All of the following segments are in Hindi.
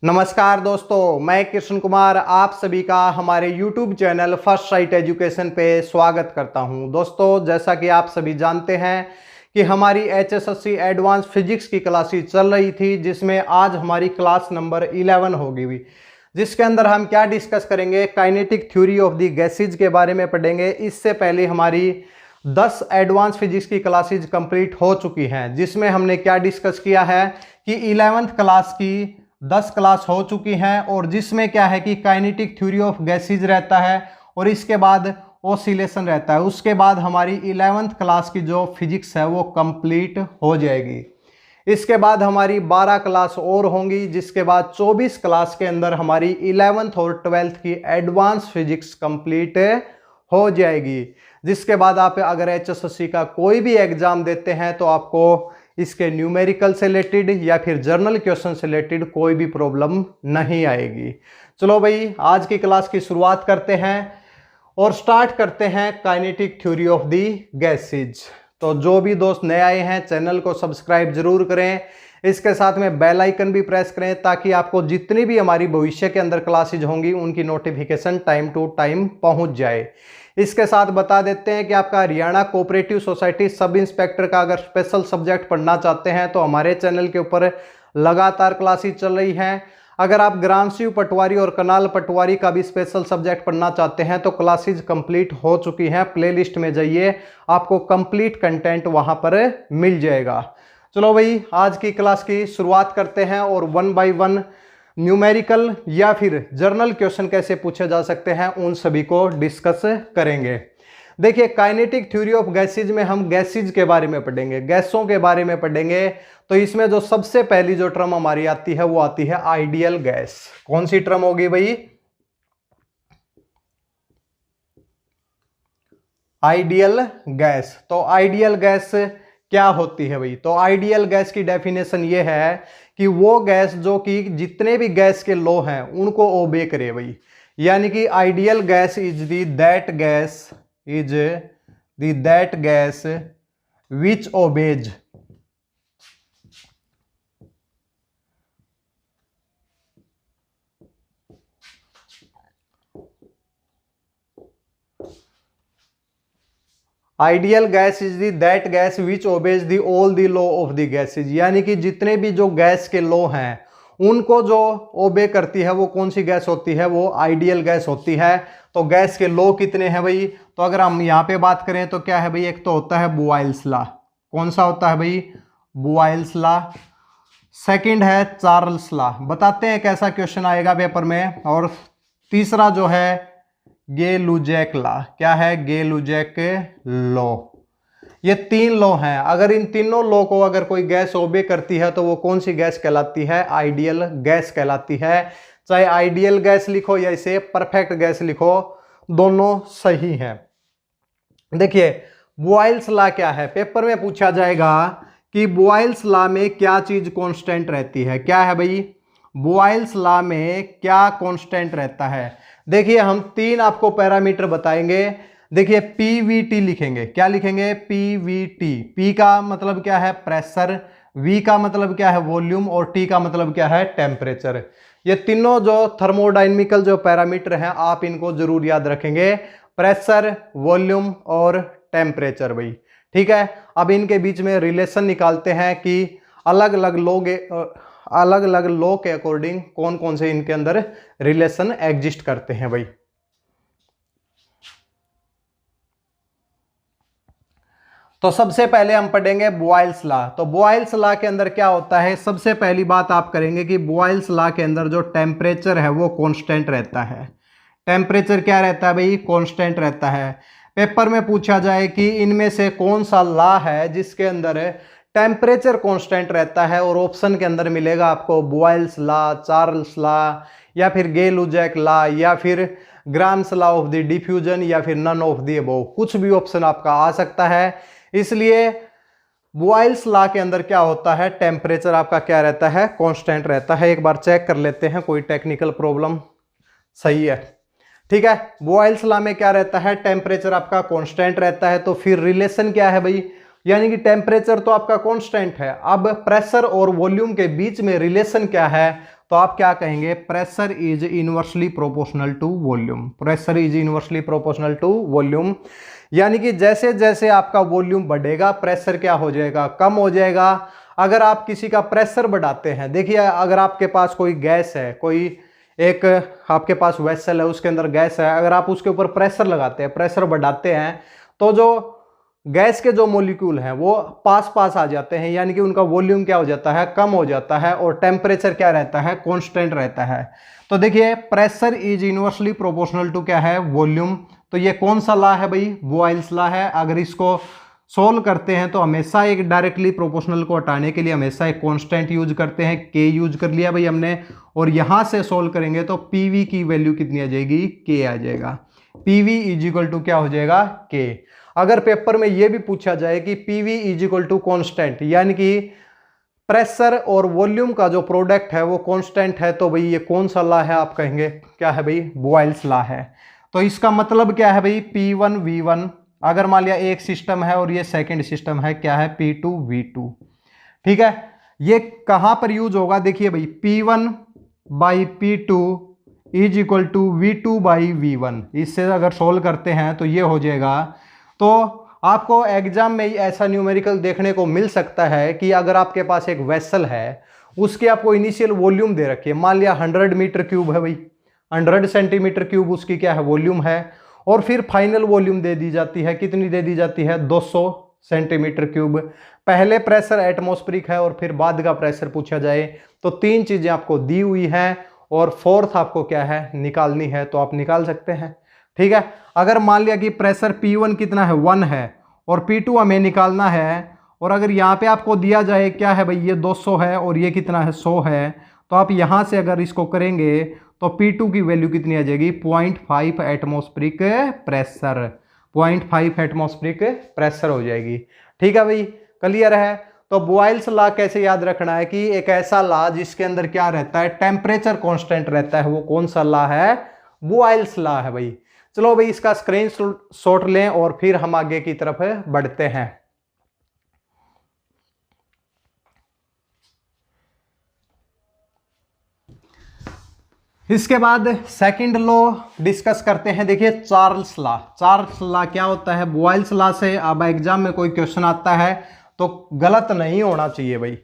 नमस्कार दोस्तों, मैं कृष्ण कुमार आप सभी का हमारे YouTube channel first sight education पे स्वागत करता हूं। दोस्तों, जैसा कि आप सभी जानते हैं कि हमारी HSSC एडवांस फिजिक्स की क्लासेस चल रही थी, जिसमें आज हमारी क्लास नंबर 11 होगी हुई, जिसके अंदर हम क्या डिस्कस करेंगे, kinetic theory of the gases के बारे में पढ़ेंगे। इससे पहले हमारी 10 एडवांस फिजिक्स की क्लासेज कंप्लीट हो चुकी हैं, जिसमें हमने क्या डिस्कस किया है कि 11th क्लास की 10 क्लास हो चुकी हैं और जिसमें क्या है कि काइनेटिक थ्योरी ऑफ गैसेज रहता है और इसके बाद ऑसिलेशन रहता है। उसके बाद हमारी 11th क्लास की जो फिजिक्स है वो कंप्लीट हो जाएगी। इसके बाद हमारी 12 क्लास और होंगी, जिसके बाद 24 क्लास के अंदर हमारी 11th और 12th की एडवांस फिजिक्स कंप्लीट हो जाएगी। जिसके बाद आप अगर HSSC का कोई भी एग्जाम देते हैं तो आपको इसके न्यूमेरिकल से रिलेटेड या फिर जर्नल क्वेश्चन से रिलेटेड कोई भी प्रॉब्लम नहीं आएगी। चलो भाई, आज की क्लास की शुरुआत करते हैं और स्टार्ट करते हैं kinetic theory of the gases. तो जो भी दोस्त नए आए हैं चैनल को सब्सक्राइब जरूर करें, इसके साथ में बेल आइकन भी प्रेस करें ताकि आपको जितनी भी हमारी भविष्य के अंदर क्लासेज होंगी उनकी नोटिफिकेशन टाइम टू टाइम पहुंच जाए। इसके साथ बता देते हैं कि आपका Haryana cooperative society sub inspector का अगर स्पेशल सब्जेक्ट पढ़ना चाहते हैं तो हमारे चैनल के ऊपर लगातार क्लासेस चल रही हैं। अगर आप ग्राम शिव पटवारी और कनाल पटवारी का भी स्पेशल सब्जेक्ट पढ़ना चाहते हैं तो क्लासेस कंप्लीट हो चुकी हैं। प्लेलिस्ट में जाइए, आपको कंप्लीट कंटेंट वहां पर मिल जाएगा। चलो भाई, आज की क्लास की शुरुआत करते हैं और 1 बाय 1 न्यूमेरिकल या फिर जर्नल क्वेश्चन कैसे पूछे जा सकते हैं उन सभी को डिस्कस करेंगे। देखिए, काइनेटिक थ्योरी ऑफ गैसेज में हम गैसेज के बारे में पढ़ेंगे, गैसों के बारे में पढ़ेंगे। तो इसमें जो सबसे पहली जो टर्म हमारी आती है वो आती है आइडियल गैस। कौन सी टर्म होगी भाई? Ideal gas. तो आइडियल गैस क्या होती है भाई? तो आइडियल गैस की डेफिनेशन ये है कि वो गैस जो कि जितने भी गैस के लॉ हैं उनको ओबे करे भाई। यानी कि ideal gas is that gas which obeys ideal gas is that gas which obeys the all the law of the gases. यानी कि जितने भी जो गैस के लॉ हैं उनको जो ओबे करती है वो कौन सी गैस होती है? वो आइडियल गैस होती है। तो गैस के लॉ कितने हैं भाई? तो अगर हम यहाँ पे बात करें तो क्या है भाई? एक तो होता है बॉयल्स लॉ। कौन सा होता है भाई? Boyle's law. सेकंड है चार्ल्स लॉ। बताते हैं कैसा क्वेश्चन आएगा पेपर में। और तीसरा जो है गे-लुजैक लॉ। क्या है? गे-लुजैक लॉ। ये 3 लॉ हैं। अगर इन तीनों लॉ को अगर कोई गैस ओबे करती है तो वो कौन सी गैस कहलाती है? आइडियल गैस कहलाती है। चाहे आइडियल गैस लिखो या इसे परफेक्ट गैस लिखो, दोनों सही हैं। देखिए, बॉयल्स लॉ क्या है? पेपर में पूछा जाएगा कि बॉयल्स लॉ में क्या चीज कांस्टेंट रहती है। क्या है भाई? बॉयल्स लॉ में क्या कांस्टेंट रहता है? देखिए, हम 3 आपको पैरामीटर बताएंगे। देखिए, पीवीटी लिखेंगे। क्या लिखेंगे? पीवीटी। पी का मतलब क्या है? प्रेशर। वी का मतलब क्या है? वॉल्यूम। और टी का मतलब क्या है? टेम्परेचर। ये तीनों जो थर्मोडायनेमिकल जो पैरामीटर हैं आप इनको जरूर याद रखेंगे। प्रेशर, वॉल्यूम और टेम्परेचर भाई। ठीक है। अब इनके बीच में रिलेशन निकालते हैं कि अलग अलग लॉ के अकॉर्डिंग कौन कौन से इनके अंदर रिलेशन एग्जिस्ट करते हैं भाई। तो सबसे पहले हम पढ़ेंगे बॉयल्स लॉ। तो बॉयल्स लॉ के अंदर क्या होता है? सबसे पहली बात आप करेंगे कि बॉयल्स लॉ के अंदर जो टेम्परेचर है वो कांस्टेंट रहता है। टेम्परेचर क्या रहता है भाई? कांस्टेंट रहता है। पेपर में पूछा जाए कि इनमें से कौन सा लॉ है जिसके अंदर टेम्परेचर कांस्टेंट रहता है, और ऑप्शन के अंदर मिलेगा आपको बॉयल्स लॉ, चार्ल्स लॉ या फिर गे-लुजैक लॉ या फिर grams law of the diffusion या फिर नन ऑफ द अबव। कुछ भी ऑप्शन आपका आ सकता है। इसलिए बॉयल्स लॉ के अंदर क्या होता है? टेम्परेचर आपका क्या रहता है? कांस्टेंट रहता है। एक बार चेक कर लेते हैं, कोई टेक्निकल प्रॉब्लम? सही है, ठीक है। बॉयल्स लॉ में क्या रहता है? टेम्परेचर आपका कांस्टेंट रहता है। तो फिर रिलेशन क्या है भाई? यानी कि टेम्परेचर तो आपका कांस्टेंट है। अब प्रेशर और वॉल्यूम के बीच में रिलेशन क्या है? तो आप क्या कहेंगे, pressure is inversely proportional to volume. Pressure is inversely proportional to volume, यानी कि जैसे जैसे आपका वॉल्यूम बढ़ेगा प्रेशर क्या हो जाएगा, कम हो जाएगा। अगर आप किसी का प्रेशर बढ़ाते हैं, देखिए अगर आपके पास कोई गैस है, कोई एक आपके पास वेसल है, उसके अंदर गैस है, अगर आप उसके ऊपर प्रेशर लगाते हैं, प्रेशर बढ़ाते हैं, तो जो गैस के जो मॉलिक्यूल हैं वो पास पास आ जाते हैं, यानी कि उनका वॉल्यूम क्या हो जाता है, कम हो जाता है, और टेम्परेचर क्या रहता है, कांस्टेंट रहता है। तो देखिए pressure is inversely proportional to क्या है, वॉल्यूम। तो ये कौन सा लॉ है भाई, बॉयल्स लॉ है। अगर इसको सोल्व करते हैं तो हमेशा एक डायरेक्टली प्रोपोर्शनल को हटाने के लिए हमेशा एक कांस्टेंट यूज करते हैं, के यूज कर लिया भाई हमने, और यहां से सोल्व करेंगे तो पीवी की वैल्यू कितनी आ जाएगी, के आ जाएगा। पीवी इज इक्वल टू क्या हो जाएगा, के। अगर पेपर में यह भी पूछा जाए कि PV is equal to constant, यानी कि प्रेशर और वॉल्यूम का जो प्रोडक्ट है वो कांस्टेंट है, तो भाई ये कौन सा लॉ है, आप कहेंगे क्या है भाई, बॉयल्स लॉ है। तो इसका मतलब क्या है भाई, P1 V1, अगर मान लिया एक सिस्टम है और ये सेकंड सिस्टम है, क्या है P2 V2, ठीक है। ये कहां पर यूज होगा, देखिए भाई P1 by P2 is equal to V2 by V1। इससे अगर सोल्व करते हैं तो ये हो जाएगा। तो आपको एग्जाम में ही ऐसा न्यूमेरिकल देखने को मिल सकता है कि अगर आपके पास एक वेसल है, उसकी आपको इनिशियल वॉल्यूम दे रखी है, मान लिया 100 मीटर क्यूब है भाई, 100 सेंटीमीटर क्यूब उसकी क्या है, वॉल्यूम है, और फिर फाइनल वॉल्यूम दे दी जाती है, कितनी दे दी जाती है, 200 सेंटीमीटर क्यूब। पहले प्रेशर एटमॉस्फेरिक है और फिर बाद का प्रेशर पूछा जाए तो तीन चीजें आपको दी हुई हैं, और फोर्थ आपको क्या है, निकालनी है, तो आप निकाल सकते हैं, ठीक है। अगर मान लिया कि प्रेशर P1 कितना है, 1 है, और P2 हमें निकालना है, और अगर यहाँ पे आपको दिया जाए क्या है भाई, ये 200 है और ये कितना है, 100 है, तो आप यहाँ से अगर इसको करेंगे तो P2 की वैल्यू कितनी आ जाएगी, 0.5 एटमॉस्फेरिक प्रेशर, 0.5 एटमॉस्फेरिक प्रेशर हो जाएगी, ठीक है भाई, क्लियर है। तो बॉयल्स लॉ कैसे याद रखना है कि एक ऐसा लॉ जिसके अंदर क्या रहता है, टेम्परेचर कांस्टेंट रहता है, वो कौन सा लॉ है, बॉयल्स लॉ है भाई। चलो भाई इसका स्क्रीनशॉट लें और फिर हम आगे की तरफ बढ़ते हैं। इसके बाद सेकंड लॉ डिस्कस करते हैं। देखिए चार्ल्स लॉ, चार्ल्स लॉ क्या होता है, बॉयल्स लॉ से अब एग्जाम में कोई क्वेश्चन आता है तो गलत नहीं होना चाहिए भाई।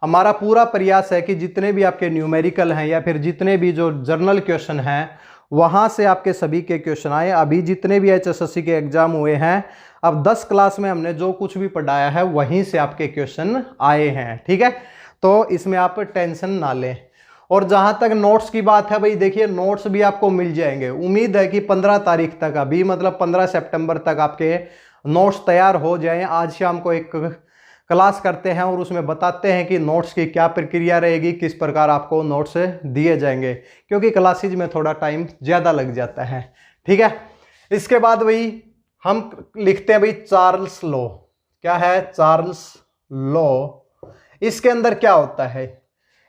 हमारा पूरा प्रयास है कि जितने भी आपके न्यूमेरिकल हैं या फिर जितने भी जो जर्नल क्वेश्चन हैं वहां से आपके सभी के क्वेश्चन आए। अभी जितने भी HSSC के एग्जाम हुए हैं, अब 10 क्लास में हमने जो कुछ भी पढ़ाया है वहीं से आपके क्वेश्चन आए हैं, ठीक है। तो इसमें आप टेंशन ना लें। और जहां तक नोट्स की बात है भाई, देखिए नोट्स भी आपको मिल जाएंगे। उम्मीद है कि 15 तारीख तक, अभी मतलब 15 सितंबर तक आपके नोट्स तैयार हो जाएं। आज शाम को एक क्लास करते हैं और उसमें बताते हैं कि नोट्स की क्या प्रक्रिया रहेगी, किस प्रकार आपको नोट्स दिए जाएंगे, क्योंकि क्लासेज में थोड़ा टाइम ज़्यादा लग जाता है, ठीक है। इसके बाद भाई हम लिखते हैं भाई चार्ल्स लॉ। क्या है, चार्ल्स लॉ। इसके अंदर क्या होता है,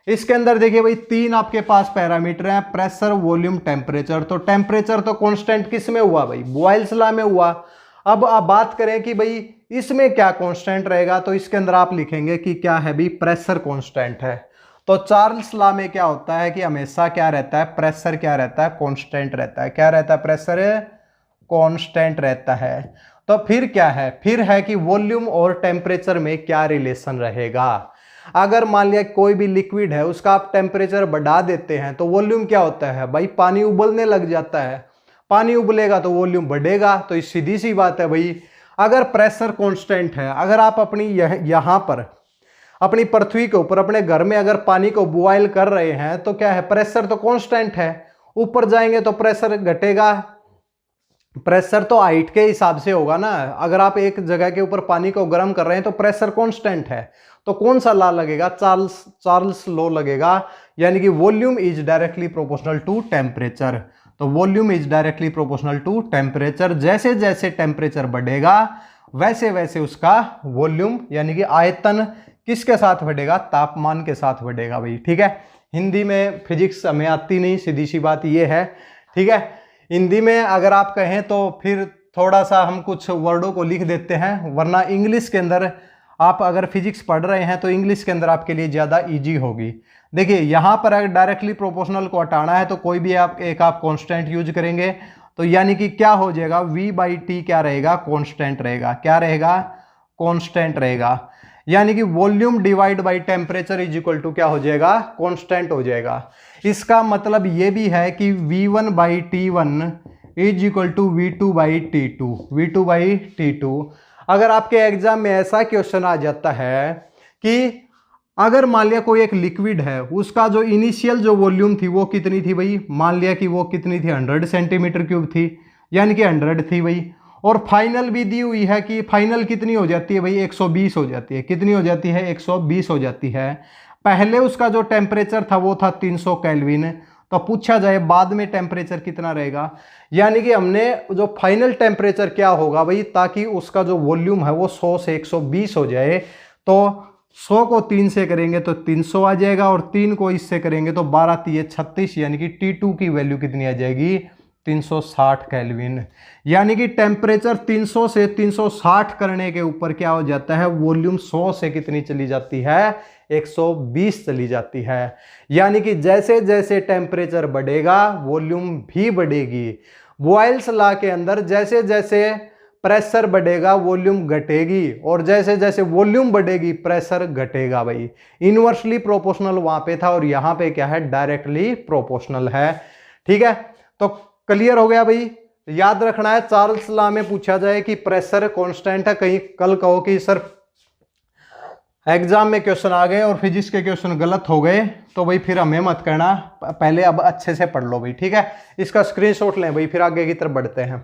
इसके अंदर देखिए भाई तीन आपके पास पैरामीटर हैं, प्रेशर, वॉल्यूम, टेम्परेचर। तो टेम्परेचर तो कांस्टेंट किस में हुआ भाई, बॉयल्स लॉ में हुआ। अब आप बात करें कि भाई इसमें क्या कांस्टेंट रहेगा, तो इसके अंदर आप लिखेंगे कि क्या है भाई, प्रेशर कांस्टेंट है। तो चार्ल्स लॉ में क्या होता है कि हमेशा क्या रहता है, प्रेशर क्या रहता है, कांस्टेंट रहता है। क्या रहता है, प्रेशर कांस्टेंट रहता है। तो फिर क्या है, फिर है कि वॉल्यूम और टेम्परेचर में क्या रिलेशन रहेगा। अगर मान लिया कोई भी लिक्विड है उसका आप टेम्परेचर बढ़ा देते हैं तो वॉल्यूम क्या होता है भाई, पानी उबलने लग जाता है। पानी उबलेगा तो वॉल्यूम बढ़ेगा। तो इस सीधी सी बात है भाई, अगर प्रेशर कांस्टेंट है, अगर आप अपनी यहाँ पर अपनी पृथ्वी के ऊपर अपने घर में अगर पानी को बॉयल कर रहे हैं तो क्या है, प्रेशर तो कांस्टेंट है। ऊपर जाएंगे तो प्रेशर घटेगा। प्रेशर तो हाइट के हिसाब से होगा ना। अगर आप एक जगह के ऊपर पानी को गर्म कर रहे हैं तो प्रेशर कांस्टेंट है, तो कौन सा लॉ लगेगा, चार्ल्स लॉ लगेगा। यानी कि volume is directly proportional to temperature. तो volume is directly proportional to temperature. जैसे जैसे टेम्परेचर बढ़ेगा वैसे वैसे उसका वॉल्यूम यानी कि आयतन किसके साथ बढ़ेगा, तापमान के साथ बढ़ेगा भाई, ठीक है। हिंदी में फिजिक्स हमें आती नहीं, सीधी सी बात ये है, ठीक है। हिंदी में अगर आप कहें तो फिर थोड़ा सा हम कुछ वर्डों को लिख देते हैं, वरना इंग्लिश के अंदर आप अगर फिजिक्स पढ़ रहे हैं तो इंग्लिश के अंदर आपके लिए ज़्यादा ईजी होगी। देखिए यहाँ पर अगर डायरेक्टली प्रोपोर्शनल को हटाना है तो कोई भी आप कांस्टेंट यूज करेंगे, तो यानी कि क्या हो जाएगा, v/t क्या रहेगा, कांस्टेंट रहेगा। क्या रहेगा, कांस्टेंट रहेगा। यानी कि volume divide by temperature is equal to क्या हो जाएगा, कांस्टेंट हो जाएगा। इसका मतलब ये भी है कि v1/t1 is equal to v2/t2, v2/t2। अगर आपके एग्जाम में ऐसा क्वेश्चन आ जाता है कि अगर मान लिया कोई एक लिक्विड है, उसका जो इनिशियल जो वॉल्यूम थी वो कितनी थी भाई, मान लिया कि वो कितनी थी, 100 सेंटीमीटर क्यूब थी, यानी कि 100 थी भाई, और फाइनल भी दी हुई है कि फाइनल कितनी हो जाती है भाई, 120 हो जाती है। कितनी हो जाती है, 120 हो जाती है। पहले उसका जो टेम्परेचर था वो था 300 केल्विन, तो पूछा जाए बाद में टेम्परेचर कितना रहेगा, यानी कि हमने जो फाइनल टेम्परेचर क्या होगा भाई, ताकि उसका जो वॉल्यूम है वो 100 से 120 हो जाए, तो 100 को 3 से करेंगे तो 300 आ जाएगा, और 3 को इससे करेंगे तो 12 3 36, यानी कि T2 की वैल्यू कितनी आ जाएगी, 360 केल्विन। यानी कि टेम्परेचर 300 से 360 करने के ऊपर क्या हो जाता है, वॉल्यूम 100 से कितनी चली जाती है, 120 चली जाती है। यानी कि जैसे जैसे टेम्परेचर बढ़ेगा वॉल्यूम भी बढ़ेगी। बॉयल्स लॉ के अंदर जैसे जैसे प्रेशर बढ़ेगा वॉल्यूम घटेगी, और जैसे जैसे वॉल्यूम बढ़ेगी प्रेशर घटेगा भाई। इनवर्सली प्रोपोर्शनल वहां पे था और यहां पे क्या है, डायरेक्टली प्रोपोर्शनल है। ठीक है, तो क्लियर हो गया भाई। याद रखना है, चार्ल्स लॉ में पूछा जाए कि प्रेशर कांस्टेंट है, कहीं कल कहो कि सर एग्जाम में क्वेश्चन आ गए और फिजिक्स के क्वेश्चन गलत हो गए, तो भाई फिर हमें मत करना, पहले अब अच्छे से पढ़ लो भाई। ठीक है, इसका स्क्रीनशॉट लें भाई, फिर आगे की तरफ बढ़ते हैं।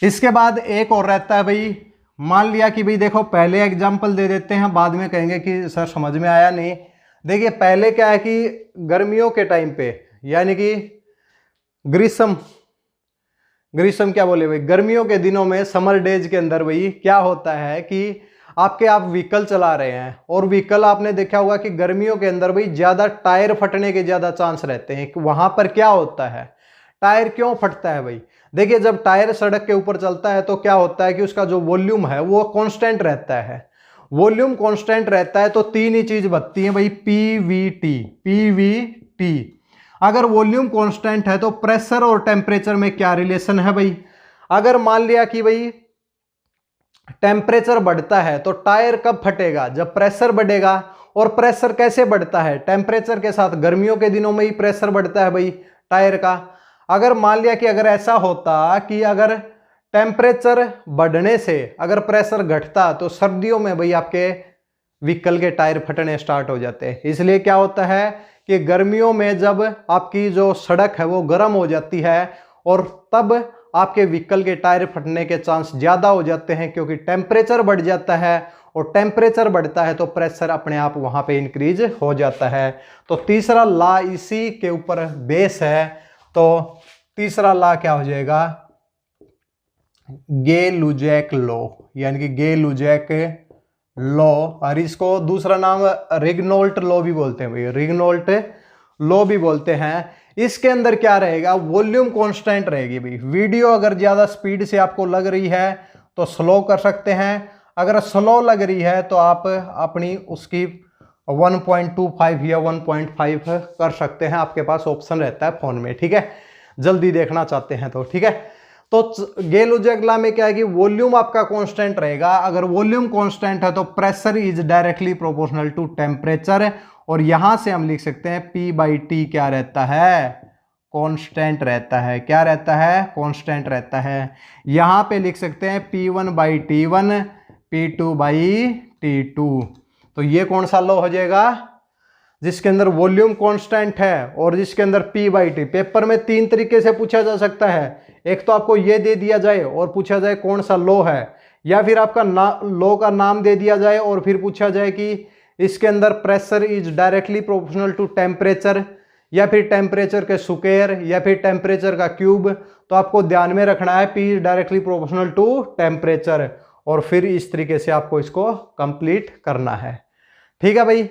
इसके बाद एक और रहता है भाई, मान लिया कि भाई देखो पहले एग्जाम्पल दे देते हैं, बाद में कहेंगे कि सर समझ में आया नहीं। देखिए पहले क्या है कि गर्मियों के टाइम पे, यानी कि ग्रीष्म क्या बोले भाई, गर्मियों के दिनों में, समर डेज के अंदर भाई क्या होता है कि आप व्हीकल चला रहे हैं, और व्हीकल आपने देखा होगा कि गर्मियों के अंदर भाई ज्यादा टायर फटने के ज्यादा चांस रहते हैं। वहां पर क्या होता है, टायर क्यों फटता है भाई, देखिए जब टायर सड़क के ऊपर चलता है तो क्या होता है कि उसका जो वॉल्यूम है वो कांस्टेंट रहता है। वॉल्यूम कांस्टेंट रहता है तो तीन ही चीज बनती है भाई, पीवीटी। अगर वॉल्यूम कांस्टेंट है तो प्रेशर और टेम्परेचर में क्या रिलेशन है भाई, अगर मान लिया कि भाई टेम्परेचर बढ़ता है तो टायर कब फटेगा, जब प्रेशर बढ़ेगा। और प्रेशर कैसे बढ़ता है, टेम्परेचर के साथ। गर्मियों के दिनों में ही प्रेशर बढ़ता है भाई टायर का। अगर मान लिया कि अगर ऐसा होता कि अगर टेम्परेचर बढ़ने से अगर प्रेशर घटता, तो सर्दियों में भाई आपके व्हीकल के टायर फटने स्टार्ट हो जाते हैं। इसलिए क्या होता है कि गर्मियों में जब आपकी जो सड़क है वो गर्म हो जाती है, और तब आपके व्हीकल के टायर फटने के चांस ज्यादा हो जाते हैं, क्योंकि टेम्परेचर बढ़ जाता है, और टेम्परेचर बढ़ता है तो प्रेशर अपने आप वहां पे इंक्रीज हो जाता है। तो तीसरा लॉ इसी के ऊपर बेस है। तो तीसरा लॉ क्या हो जाएगा, गे-लुजैक लॉ, यानी कि गे-लुजैक लॉ, और इसको दूसरा नाम रिग्नोल्ट लॉ भी बोलते हैं भाई, रिग्नोल्ट लॉ भी बोलते हैं। इसके अंदर क्या रहेगा, वॉल्यूम कांस्टेंट रहेगी भाई। वीडियो अगर ज्यादा स्पीड से आपको लग रही है तो स्लो कर सकते हैं, अगर स्लो लग रही है तो आप अपनी उसकी 1.25 या 1.5 कर सकते हैं, आपके पास ऑप्शन रहता है फोन में। ठीक है, जल्दी देखना चाहते हैं तो। ठीक है, तो गे-लुजैक लॉ में क्या है कि वॉल्यूम आपका कांस्टेंट रहेगा। अगर वॉल्यूम कांस्टेंट है तो pressure is directly proportional to temperature, और यहां से हम लिख सकते हैं P/T क्या रहता है, कांस्टेंट रहता है। क्या रहता है, कांस्टेंट रहता है। यहां पे लिख सकते हैं P1/T1, P2/T2। तो ये कौन सा लॉ हो जाएगा, जिसके अंदर वॉल्यूम कांस्टेंट है और जिसके अंदर P/T। पेपर में तीन तरीके से पूछा जा सकता है, एक तो आपको ये दे दिया जाए और पूछा जाए कौन सा लॉ है, या फिर आपका लॉ का नाम दे दिया जाए और फिर पूछा जाए कि इसके अंदर pressure is directly proportional to temperature, या फिर टेम्परेचर के स्क्वायर, या फिर टेम्परेचर का क्यूब। तो आपको ध्यान में रखना है P is directly proportional to temperature, और फिर इस तरीके से आपको इसको कंप्लीट करना है। ठीक है भाई,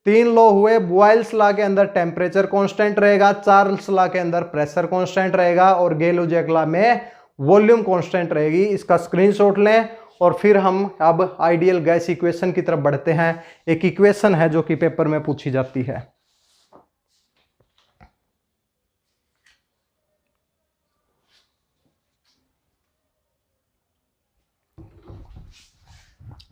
3 लॉ हुए, बॉयल्स लॉ के अंदर टेम्परेचर कांस्टेंट रहेगा, चार्ल्स लॉ के अंदर प्रेशर कांस्टेंट रहेगा और गेल-लेजैक लॉ में वॉल्यूम कांस्टेंट रहेगी। इसका स्क्रीनशॉट लें और फिर हम अब आइडियल गैस इक्वेशन की तरफ बढ़ते हैं। एक इक्वेशन है जो कि पेपर में पूछी जाती है।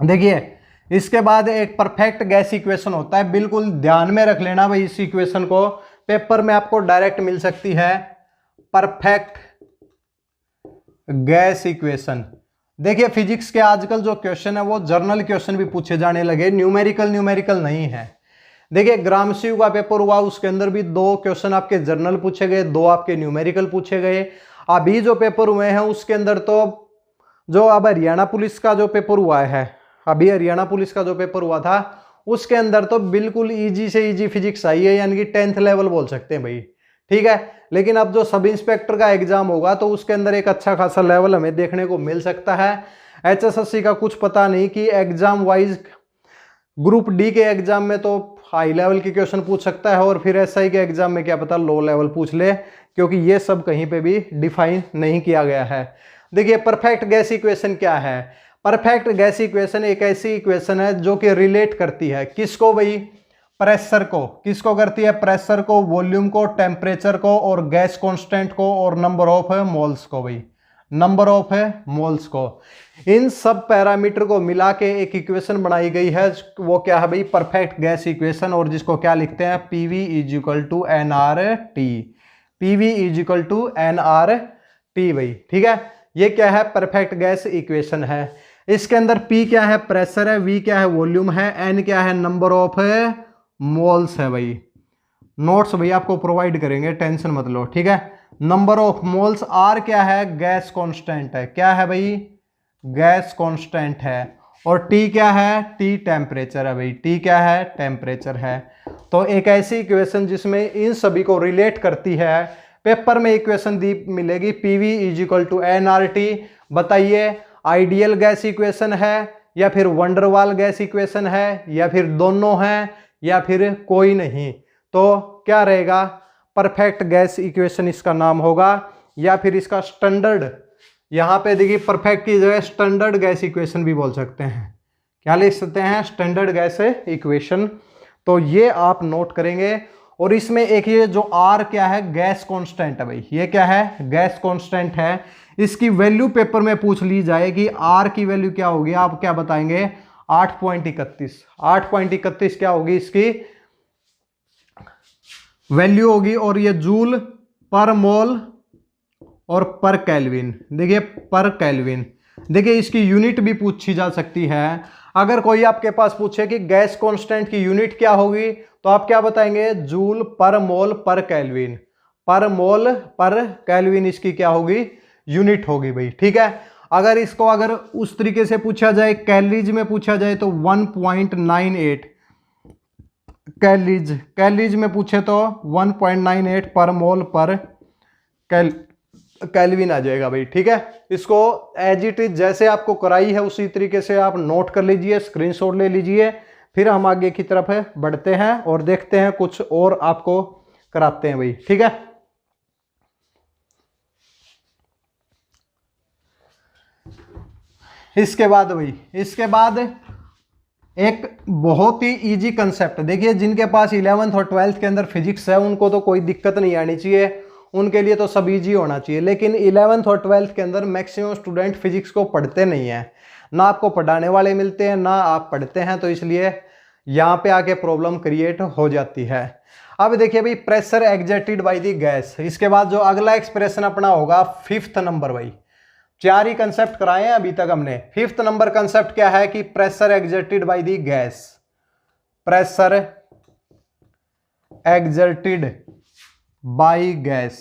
देखिए, इसके बाद एक परफेक्ट गैस इक्वेशन होता है, बिल्कुल ध्यान में रख लेना भाई। इस इक्वेशन को पेपर में आपको डायरेक्ट मिल सकती है, परफेक्ट गैस इक्वेशन। देखिए, फिजिक्स के आजकल जो क्वेश्चन है वो जर्नल क्वेश्चन भी पूछे जाने लगे, न्यूमेरिकल नहीं है। देखिए, ग्रामसी का पेपर हुआ, उसके अंदर भी 2 क्वेश्चन आपके जर्नल पूछे गए, 2 आपके न्यूमेरिकल पूछे गए। अभी जो पेपर हुए हैं उसके अंदर तो जो अब हरियाणा पुलिस का जो पेपर हुआ है, अभी हरियाणा पुलिस का जो पेपर हुआ था उसके अंदर तो बिल्कुल इजी से इजी फिजिक्स आई है, यानी कि 10th लेवल बोल सकते हैं भाई, ठीक है। लेकिन अब जो सब इंस्पेक्टर का एग्जाम होगा तो उसके अंदर एक अच्छा खासा लेवल हमें देखने को मिल सकता है। HSSC का कुछ पता नहीं कि एग्जाम वाइज ग्रुप डी के एग्जाम में तो हाई लेवल के क्वेश्चन पूछ सकता है और फिर SI के एग्जाम में क्या पता लो लेवल पूछ ले, क्योंकि ये सब कहीं पे भी डिफाइन नहीं किया गया है। देखिए, परफेक्ट गैस इक्वेशन क्या है? परफेक्ट गैस इक्वेशन एक ऐसी इक्वेशन है जो कि रिलेट करती है किसको भाई? प्रेशर को। किसको करती है? प्रेशर को, वॉल्यूम को, टेम्परेचर को और गैस कांस्टेंट को और नंबर ऑफ मोल्स को भाई, नंबर ऑफ मोल्स को। इन सब पैरामीटर को मिला के एक इक्वेशन बनाई गई है, वो क्या है भाई? परफेक्ट गैस इक्वेशन, और जिसको क्या लिखते हैं? PV = nRT। PV = nRT भाई, ठीक है। ये क्या है? परफेक्ट गैस इक्वेशन है। इसके अंदर P क्या है? प्रेशर है, V क्या है? वॉल्यूम है, N क्या है? नंबर ऑफ मोल्स है भाई। नोट्स भाई आपको प्रोवाइड करेंगे, टेंशन मत लो, ठीक है। Number of moles. R क्या है? गैस कांस्टेंट है। क्या है भाई? गैस कांस्टेंट है। और T क्या है? T टेम्परेचर है भाई। T क्या है? टेम्परेचर है। तो एक ऐसी इक्वेशन जिसमें इन सभी को रिलेट करती है, पेपर में इक्वेशन दी मिलेगी PV = nRT। बताइए, आइडियल गैस इक्वेशन है या फिर वंडरवाल गैस इक्वेशन है या फिर दोनों हैं या फिर कोई नहीं? तो क्या रहेगा? परफेक्ट गैस इक्वेशन इसका नाम होगा, या फिर इसका स्टैंडर्ड, यहां पे देखिए परफेक्ट की जगह स्टैंडर्ड गैस इक्वेशन भी बोल सकते हैं। क्या लिख सकते हैं? Standard gas equation. तो ये आप नोट करेंगे। और इसमें एक ये जो R क्या है? गैस कांस्टेंट है भाई। ये क्या है? गैस कांस्टेंट है। इसकी वैल्यू पेपर में पूछ ली जाएगी, R की वैल्यू क्या होगी? आप क्या बताएंगे? 8.31। 8.31 क्या होगी इसकी वैल्यू होगी, और ये जूल पर मोल और पर केल्विन। देखिए, पर केल्विन। देखिए, इसकी यूनिट भी पूछी जा सकती है। अगर कोई आपके पास पूछे कि गैस कांस्टेंट की यूनिट क्या होगी, तो आप क्या बताएंगे? जूल पर मोल पर केल्विन। पर मोल पर केल्विन इसकी क्या होगी? यूनिट होगी भाई, ठीक है। अगर इसको अगर उस तरीके से पूछा जाए, कैलोरीज में पूछा जाए, तो 1.98 कैलोरीज। कैलोरीज में पूछे तो 1.98 पर मोल पर केल्विन आ जाएगा भाई, ठीक है। इसको एज इट इज जैसे आपको कराई है उसी तरीके से आप नोट कर लीजिए, स्क्रीनशॉट ले लीजिए। फिर हम आगे की तरफ बढ़ते हैं और देखते हैं कुछ और आपको कराते हैं भाई, ठीक है। इसके बाद एक बहुत ही इजी कंसेप्ट। देखिए, जिनके पास 11th और 12th के अंदर फिजिक्स है उनको तो कोई दिक्कत नहीं आनी चाहिए, उनके लिए तो सब इजी होना चाहिए। लेकिन 11th और 12th के अंदर मैक्सिमम स्टूडेंट फिजिक्स को पढ़ते नहीं है, ना आपको पढ़ाने वाले मिलते हैं ना आप पढ़ते हैं, तो इसलिए यहाँ पे आके प्रॉब्लम क्रिएट हो जाती है। अब देखिए भाई, pressure exerted by the gas. इसके बाद जो अगला एक्सप्रेशन अपना होगा 5th नंबर भाई। 4 ही कंसेप्ट कराए हैं अभी तक हमने। 5th नंबर कंसेप्ट क्या है कि pressure exerted by the gas. Pressure exerted by gas,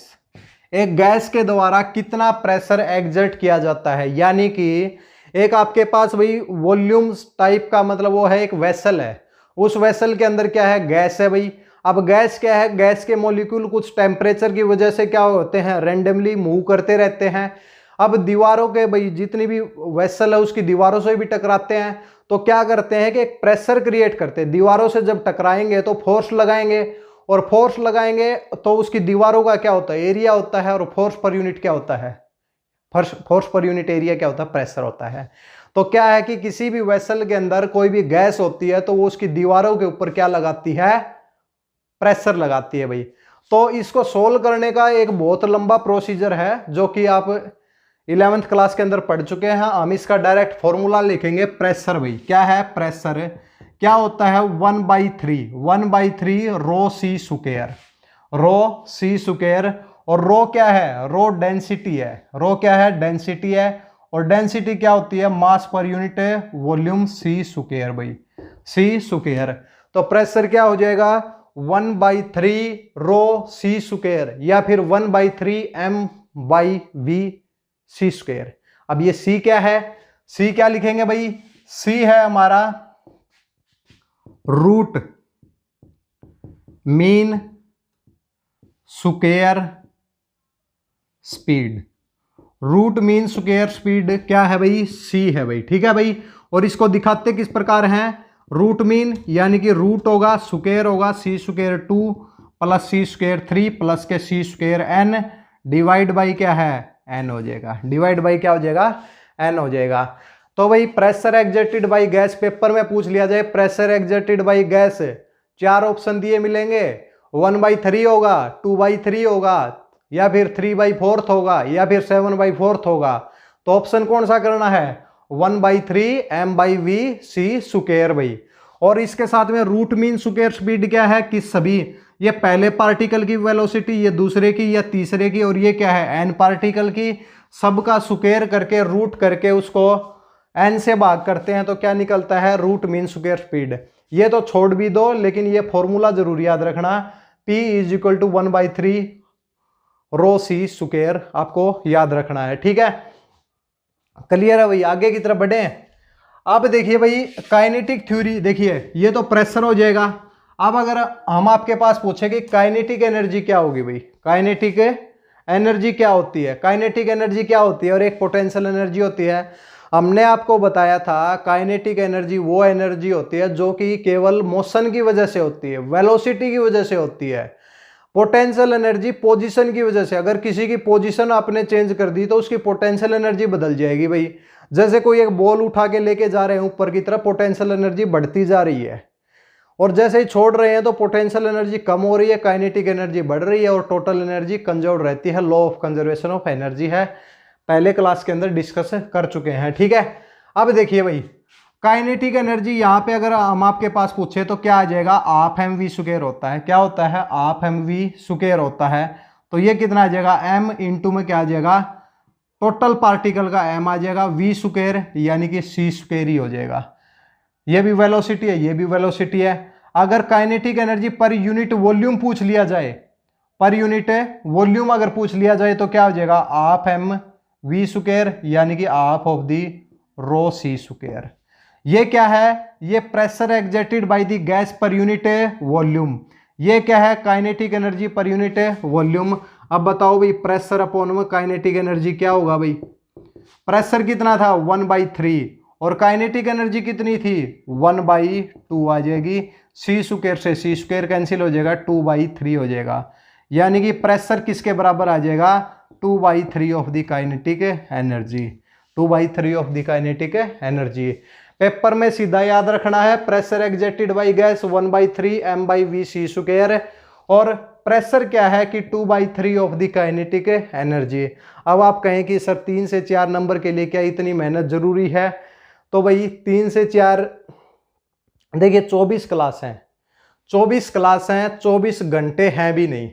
एक गैस के द्वारा कितना प्रेशर एग्जर्ट किया जाता है। यानी कि एक आपके पास भाई वॉल्यूम टाइप का मतलब वो है, एक वेसल है, उस वेसल के अंदर क्या है? गैस है भाई। अब गैस क्या है? गैस के मॉलिक्यूल कुछ टेम्परेचर की वजह से क्या होते हैं? रैंडमली मूव करते रहते हैं। अब दीवारों के भाई जितनी भी वेसल है उसकी दीवारों से भी टकराते हैं, तो क्या करते हैं कि एक प्रेशर क्रिएट करते हैं। दीवारों से जब टकराएंगे तो फोर्स लगाएंगे, और फोर्स लगाएंगे तो उसकी दीवारों का क्या होता है, एरिया होता है, और फोर्स पर यूनिट क्या होता है, फोर्स पर यूनिट एरिया क्या होता है, प्रेशर होता है। तो क्या है कि किसी भी वेसल के अंदर कोई भी गैस होती है तो वो उसकी दीवारों के ऊपर क्या लगाती है, प्रेशर लगाती है भाई। तो इसको सोल्व करने का एक बहुत लंबा प्रोसीजर है जो कि आप 11th क्लास के अंदर पढ़ चुके हैं। हम इसका डायरेक्ट फॉर्मूला लिखेंगे। प्रेशर भाई क्या है, प्रेशर क्या होता है, 1/3 रो सी स्क्वायर, रो सी स्क्वायर। और रो क्या है, रो डेंसिटी है, रो क्या है, डेंसिटी है। और डेंसिटी क्या होती है, मास पर यूनिट वॉल्यूम सी स्क्वायर भाई, सी स्क्वायर। तो प्रेशर क्या हो जाएगा, 1/3 रो सी स्क्वायर, या फिर 1/3 m/v सी स्क्वायर। अब ये सी क्या है, सी क्या लिखेंगे भाई, सी है हमारा root mean square speed. Root mean square speed क्या है भाई, सी है भाई, ठीक है भाई। और इसको दिखाते किस प्रकार हैं, रूट मीन यानी कि रूट होगा, स्क्वायर होगा, सी स्क्वायर 2 प्लस सी स्क्वायर 3 प्लस के सी स्क्वायर n डिवाइड बाई क्या है, n हो जाएगा, डिवाइड बाई क्या हो जाएगा, n हो जाएगा। तो भाई pressure exerted by gas, paper में पूछ लिया जाए pressure exerted by gas, 4 option दिए मिलेंगे, 1/3 होगा, 2/3 होगा, या फिर 3/4 होगा, या फिर 7/4 होगा। तो ऑप्शन कौन सा करना है, 1/3 m/v सी स्क्वायर भाई। और इसके साथ में रूट मीन स्क्वायर स्पीड क्या है कि सभी, ये पहले पार्टिकल की वेलोसिटी, ये दूसरे की या तीसरे की, और ये क्या है n पार्टिकल की, सबका स्क्वायर करके रूट करके उसको n से भाग करते हैं तो क्या निकलता है, रूट मीन स्क्वायर स्पीड। ये तो छोड़ भी दो, लेकिन ये फॉर्मूला जरूर याद रखना, P = 1/3 रो सी स्क्वायर आपको याद रखना है, ठीक है। क्लियर है भाई, आगे की तरफ बढ़े। अब देखिए भाई काइनेटिक थ्योरी, देखिए ये तो प्रेशर हो जाएगा। अब अगर हम आपके पास पूछे कि काइनेटिक एनर्जी क्या होगी भाई, काइनेटिक एनर्जी क्या होती है, काइनेटिक एनर्जी क्या होती है और एक पोटेंशियल एनर्जी होती है। हमने आपको बताया था काइनेटिक एनर्जी वो एनर्जी होती है जो कि केवल मोशन की वजह से होती है, वेलोसिटी की वजह से होती है। पोटेंशियल एनर्जी पोजीशन की वजह से, अगर किसी की पोजीशन आपने चेंज कर दी तो उसकी पोटेंशियल एनर्जी बदल जाएगी भाई। जैसे कोई एक बॉल उठा के लेके जा रहे हैं ऊपर की तरफ, पोटेंशियल एनर्जी बढ़ती जा रही है, और जैसे ही छोड़ रहे हैं तो पोटेंशियल एनर्जी कम हो रही है, काइनेटिक एनर्जी बढ़ रही है, और टोटल एनर्जी कंजर्व रहती है। Law of conservation of energy है, पहले क्लास के अंदर डिस्कस कर चुके हैं, ठीक है। अब देखिए भाई काइनेटिक एनर्जी यहाँ पे अगर हम आपके पास पूछे तो क्या आ जाएगा, हाफ एम वी स्क्वायर होता है, क्या होता है, हाफ एम वी स्क्वायर होता है। तो ये कितना आ जाएगा, m इंटू में क्या आ जाएगा, टोटल पार्टिकल का m आ जाएगा, v स्क्वायर यानी कि c स्क्वायर ही हो जाएगा। ये भी वेलोसिटी है, ये भी वेलोसिटी है। अगर kinetic energy per unit volume पूछ लिया जाए, पर यूनिट वॉल्यूम अगर पूछ लिया जाए तो क्या हो जाएगा, हाफ एम वी स्क्वायर यानी कि half of the rho C square. ये क्या है, ये pressure exerted by the gas per unit volume. ये क्या है, kinetic energy per unit volume. अब बताओ भाई प्रेशर अपॉन में काइनेटिक एनर्जी क्या होगा भाई, प्रेशर कितना था 1/3 और काइनेटिक एनर्जी कितनी थी 1/2 आ जाएगी। सी स्क्वायर से सी स्क्वायर कैंसिल हो जाएगा, 2/3 हो जाएगा। यानी कि प्रेशर किसके बराबर आ जाएगा, 2/3 of the kinetic energy, 2/3 of the kinetic energy. Paper में सीधा याद रखना है pressure exerted by gas 1/3 m/v C square, और प्रेशर क्या है कि 2/3 ऑफ द काइनेटिक एनर्जी। अब आप कहें कि सर 3 से 4 नंबर के लिए क्या इतनी मेहनत जरूरी है, तो भाई 3 से 4 देखिए 24 क्लास हैं, 24 क्लास हैं, 24 घंटे हैं भी नहीं।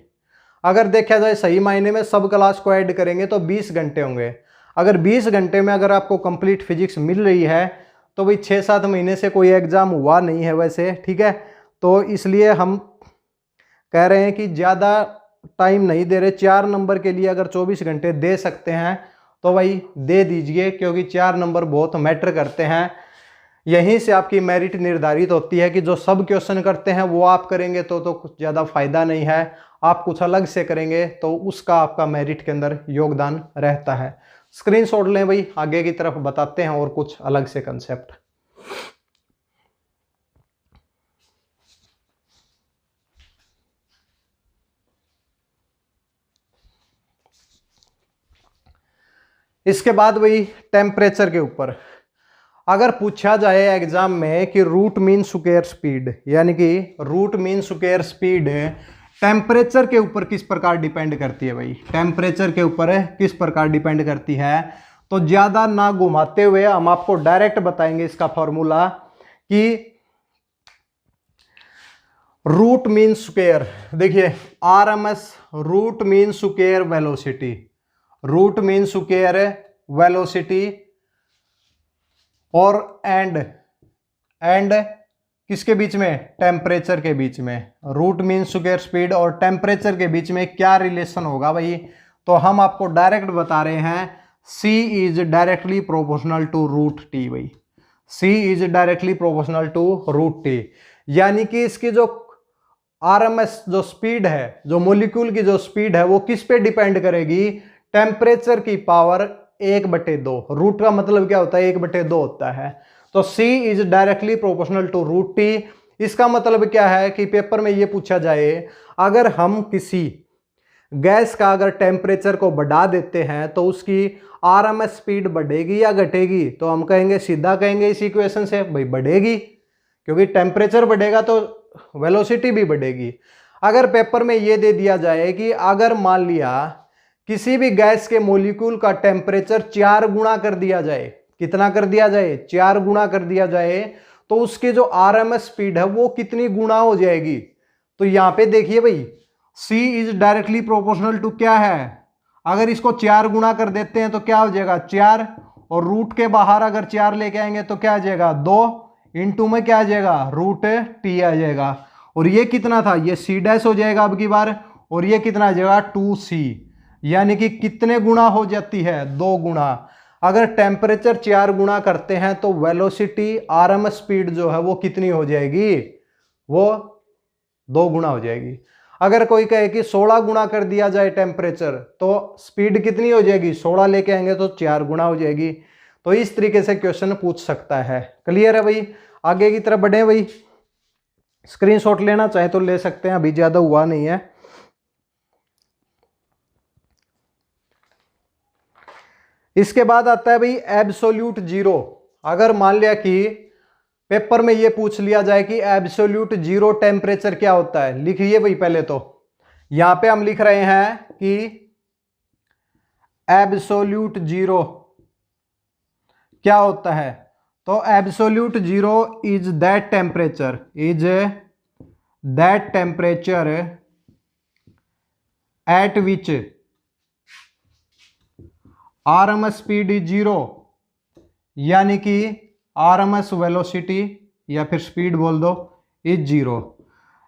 अगर देखा जाए सही मायने में सब क्लास को ऐड करेंगे तो 20 घंटे होंगे। अगर 20 घंटे में अगर आपको कंप्लीट फिजिक्स मिल रही है तो भाई 6-7 महीने से कोई एग्जाम हुआ नहीं है वैसे, ठीक है। तो इसलिए हम कह रहे हैं कि ज़्यादा टाइम नहीं दे रहे, 4 नंबर के लिए अगर 24 घंटे दे सकते हैं तो भाई दे दीजिए, क्योंकि 4 नंबर बहुत मैटर करते हैं। यहीं से आपकी मेरिट निर्धारित होती है कि जो सब क्वेश्चन करते हैं वो आप करेंगे तो कुछ ज़्यादा फायदा नहीं है, आप कुछ अलग से करेंगे तो उसका आपका मेरिट के अंदर योगदान रहता है। स्क्रीनशॉट लें भाई, आगे की तरफ बताते हैं और कुछ अलग से कंसेप्ट। इसके बाद वही टेम्परेचर के ऊपर अगर पूछा जाए एग्जाम में कि रूट मीन स्क्वायर स्पीड, यानी कि root mean square speed temperature के ऊपर किस प्रकार डिपेंड करती है भाई, टेम्परेचर के ऊपर किस प्रकार डिपेंड करती है, तो ज़्यादा ना घुमाते हुए हम आपको डायरेक्ट बताएंगे इसका फॉर्मूला कि रूट मीन स्क्वायर, देखिए RMS root mean square velocity, root mean square velocity और एंड किसके बीच में, टेम्परेचर के बीच में, रूट मीन स्क्वायर स्पीड और टेम्परेचर के बीच में क्या रिलेशन होगा भाई, तो हम आपको डायरेक्ट बता रहे हैं C is directly proportional to root T भाई, C is directly proportional to root T, यानी कि इसकी जो आरएमएस जो स्पीड है, जो मोलिक्यूल की जो स्पीड है वो किस पे डिपेंड करेगी, टेम्परेचर की पावर 1/2, रूट का मतलब क्या होता है 1/2 होता है, तो C is directly proportional to root T. इसका मतलब क्या है कि पेपर में ये पूछा जाए अगर हम किसी गैस का अगर टेम्परेचर को बढ़ा देते हैं तो उसकी आरएमएस स्पीड बढ़ेगी या घटेगी, तो हम कहेंगे सीधा कहेंगे इस इक्वेशन से भाई बढ़ेगी, क्योंकि टेम्परेचर बढ़ेगा तो वेलोसिटी भी बढ़ेगी। अगर पेपर में ये दे दिया जाए कि अगर मान लिया किसी भी गैस के मॉलिक्यूल का टेम्परेचर 4 गुना कर दिया जाए, कितना कर दिया जाए 4 गुना कर दिया जाए, तो उसकी जो आरएमएस स्पीड है वो कितनी गुना हो जाएगी, तो यहां पे देखिए भाई C is directly proportional to क्या है, अगर इसको 4 गुना कर देते हैं तो क्या हो जाएगा 4, और रूट के बाहर अगर 4 लेके आएंगे तो क्या आ जाएगा 2, इंटू में क्या आ जाएगा रूट टी आ जाएगा, और ये कितना था ये C डैश हो जाएगा अब की बार, और ये कितना आ जाएगा 2C, यानी कि कितने गुना हो जाती है 2 गुना। अगर टेम्परेचर 4 गुना करते हैं तो वेलोसिटी आरएमएस स्पीड जो है वो कितनी हो जाएगी, वो 2 गुना हो जाएगी। अगर कोई कहे कि 16 गुना कर दिया जाए टेम्परेचर तो स्पीड कितनी हो जाएगी, 16 लेके आएंगे तो 4 गुना हो जाएगी। तो इस तरीके से क्वेश्चन पूछ सकता है। क्लियर है भाई, आगे की तरफ बढ़े भाई, स्क्रीनशॉट लेना चाहे तो ले सकते हैं, अभी ज्यादा हुआ नहीं है। इसके बाद आता है भाई एब्सोल्यूट जीरो। अगर मान लिया कि पेपर में ये पूछ लिया जाए कि एब्सोल्यूट जीरो टेम्परेचर क्या होता है, लिखिए भाई पहले तो यहां पे हम लिख रहे हैं कि एब्सोल्यूट जीरो क्या होता है, तो absolute zero is that temperature at which RMS speed is zero, यानी कि आरएमएस वेलोसिटी या फिर स्पीड बोल दो इज जीरो,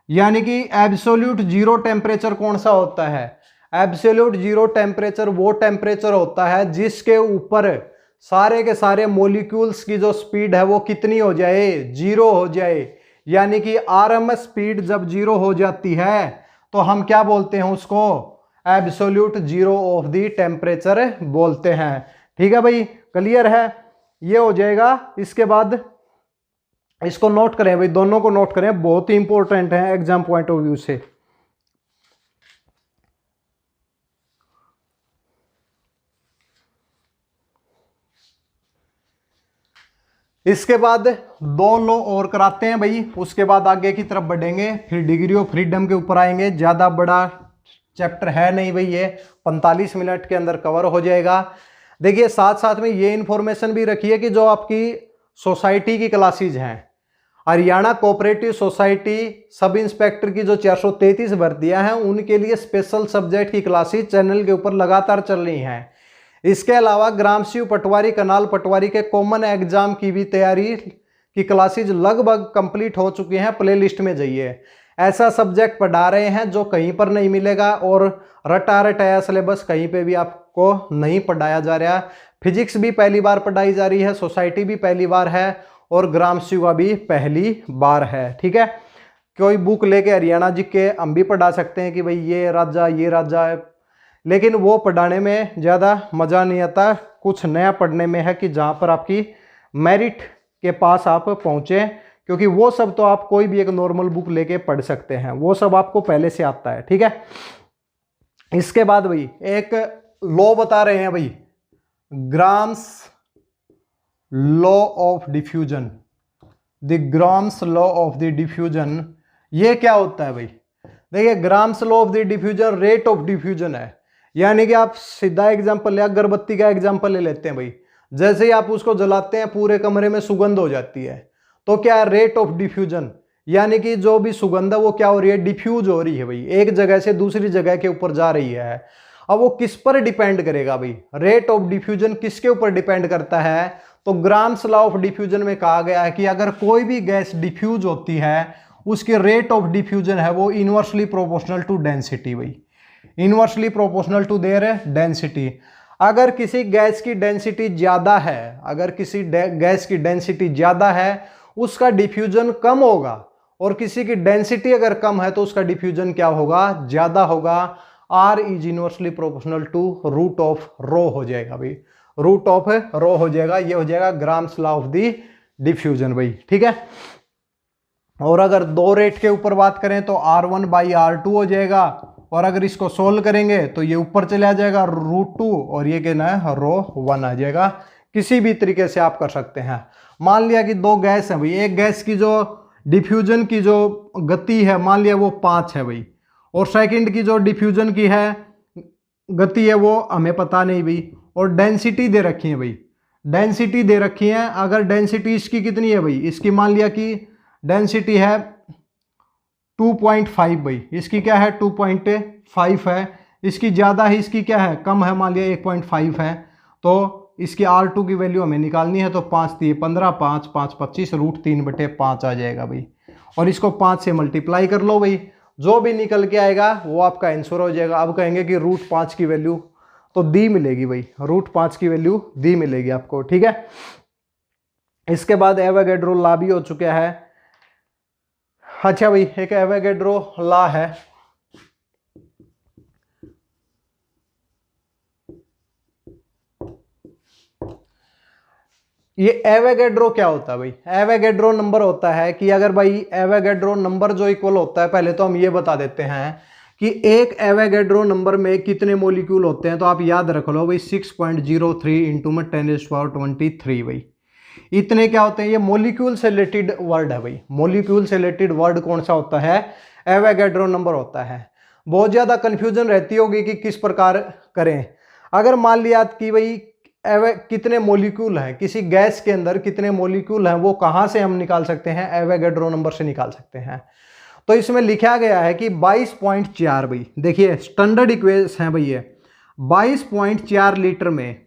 यानी कि एब्सोल्यूट जीरो टेम्परेचर कौन सा होता है, एब्सोल्यूट जीरो टेम्परेचर वो टेम्परेचर होता है जिसके ऊपर सारे के सारे मॉलिक्यूल्स की जो स्पीड है वो कितनी हो जाए, जीरो हो जाए। यानी कि आरएमएस स्पीड जब जीरो हो जाती है तो हम क्या बोलते हैं उसको, absolute zero of the temperature बोलते हैं। ठीक है भाई, क्लियर है, ये हो जाएगा। इसके बाद इसको नोट करें भाई, दोनों को नोट करें, बहुत ही इंपॉर्टेंट है एग्जाम पॉइंट ऑफ व्यू से। इसके बाद 2 लॉ और कराते हैं भाई, उसके बाद आगे की तरफ बढ़ेंगे, फिर डिग्री ऑफ फ्रीडम के ऊपर आएंगे। ज्यादा बड़ा चैप्टर है नहीं भाई, ये 45 मिनट के अंदर कवर हो जाएगा। देखिए साथ साथ में ये इंफॉर्मेशन भी रखिए कि जो आपकी सोसाइटी की क्लासेज हैं, Haryana cooperative society sub inspector की जो 433 भर्तियां हैं उनके लिए स्पेशल सब्जेक्ट की क्लासेज चैनल के ऊपर लगातार चल रही हैं। इसके अलावा ग्राम शिव पटवारी, कनाल पटवारी के कॉमन एग्जाम की भी तैयारी की क्लासेज लगभग कंप्लीट हो चुकी हैं, प्लेलिस्ट में जाइए। ऐसा सब्जेक्ट पढ़ा रहे हैं जो कहीं पर नहीं मिलेगा, और रटा रटाया सिलेबस कहीं पे भी आपको नहीं पढ़ाया जा रहा। फिजिक्स भी पहली बार पढ़ाई जा रही है, सोसाइटी भी पहली बार है, और ग्राम शिवा भी पहली बार है। ठीक है, कोई बुक लेके हरियाणा जी के हम भी पढ़ा सकते हैं कि भाई ये राजा है, लेकिन वो पढ़ाने में ज़्यादा मज़ा नहीं आता। कुछ नया पढ़ने में है कि जहाँ पर आपकी मेरिट के पास आप पहुँचे, क्योंकि वो सब तो आप कोई भी एक नॉर्मल बुक लेके पढ़ सकते हैं, वो सब आपको पहले से आता है। ठीक है, इसके बाद भाई एक लॉ बता रहे हैं भाई, grams law of diffusion, the grams law of the diffusion, ये क्या होता है भाई? देखिए grams law of the diffusion rate of diffusion है। यानी कि आप सीधा एग्जांपल ले, अगरबत्ती का एग्जांपल ले लेते हैं भाई। जैसे ही आप उसको जलाते हैं पूरे कमरे में सुगंध हो जाती है, तो क्या है? Rate of diffusion. यानी कि जो भी सुगंध है वो क्या हो रही है? डिफ्यूज हो रही है भाई, एक जगह से दूसरी जगह के ऊपर जा रही है। अब वो किस पर डिपेंड करेगा भाई? रेट ऑफ डिफ्यूजन किसके ऊपर डिपेंड करता है? तो ग्राम्स लॉ ऑफ डिफ्यूजन में कहा गया है कि अगर कोई भी गैस डिफ्यूज होती है, उसकी रेट ऑफ डिफ्यूजन है वो इनवर्सली प्रोपोर्शनल टू डेंसिटी भाई, inversely proportional to their density. अगर किसी गैस की डेंसिटी ज्यादा है, अगर किसी गैस की डेंसिटी ज्यादा है, उसका डिफ्यूजन कम होगा, और किसी की डेंसिटी अगर कम है तो उसका डिफ्यूजन क्या होगा? ज्यादा होगा। R is inversely proportional to root of rho हो जाएगा भाई, रूट ऑफ रो हो जाएगा। ये हो जाएगा grams law of the diffusion भाई, ठीक है। और अगर दो रेट के ऊपर बात करें तो R1 बाई R2 हो जाएगा, और अगर इसको सोल्व करेंगे तो ये ऊपर चला जाएगा √2, और ये कहना है 𝜌1 आ जाएगा। किसी भी तरीके से आप कर सकते हैं। मान लिया कि दो गैस है भाई, एक गैस की जो डिफ्यूजन की जो गति है मान लिया वो 5 है भाई, और सेकंड की जो डिफ्यूजन की है गति है वो हमें पता नहीं भाई, और डेंसिटी दे रखी है भाई, डेंसिटी दे रखी है। अगर डेंसिटी इसकी कितनी है भाई? इसकी मान लिया कि डेंसिटी है 2.5 भाई, इसकी क्या है? 2.5 है। इसकी ज़्यादा है, इसकी क्या है? कम है, मान लिया 1.5 है। तो इसकी R2 की वैल्यू हमें निकालनी है, तो 5 दिए 15, 5 5 25, √3/5 आ जाएगा भाई। और इसको 5 से मल्टीप्लाई कर लो भाई, जो भी निकल के आएगा वो आपका आंसर हो जाएगा। अब कहेंगे कि √5 की वैल्यू तो दी मिलेगी भाई, √5 की वैल्यू दी मिलेगी आपको, ठीक है। इसके बाद एवोगैड्रो लॉ भी हो चुका है। अच्छा भाई, एक एवोगैड्रो लॉ है, ये एवोगैड्रो क्या होता है भाई? एवोगैड्रो नंबर होता है कि अगर भाई एवोगैड्रो नंबर जो इक्वल होता है, पहले तो हम ये बता देते हैं कि एक एवोगैड्रो नंबर में कितने मॉलिक्यूल होते हैं। तो आप याद रख लो भाई 6.03 इंटू में 10⁻23 भाई, इतने क्या होते हैं? ये मॉलिक्यूल से रिलेटेड वर्ड है भाई, मॉलिक्यूल से रिलेटेड वर्ड कौन सा होता है? एवोगैड्रो नंबर होता है। बहुत ज्यादा कंफ्यूजन रहती होगी कि किस प्रकार करें। अगर मान लिया कि भाई कितने मॉलिक्यूल हैं किसी गैस के अंदर, कितने मॉलिक्यूल हैं, वो कहां से हम निकाल सकते हैं? एवोगैड्रो नंबर से निकाल सकते हैं। तो इसमें लिखा गया है कि 22.4 भाई, देखिए स्टैंडर्ड इक्वेशन है भाई ये, 22.4 लीटर में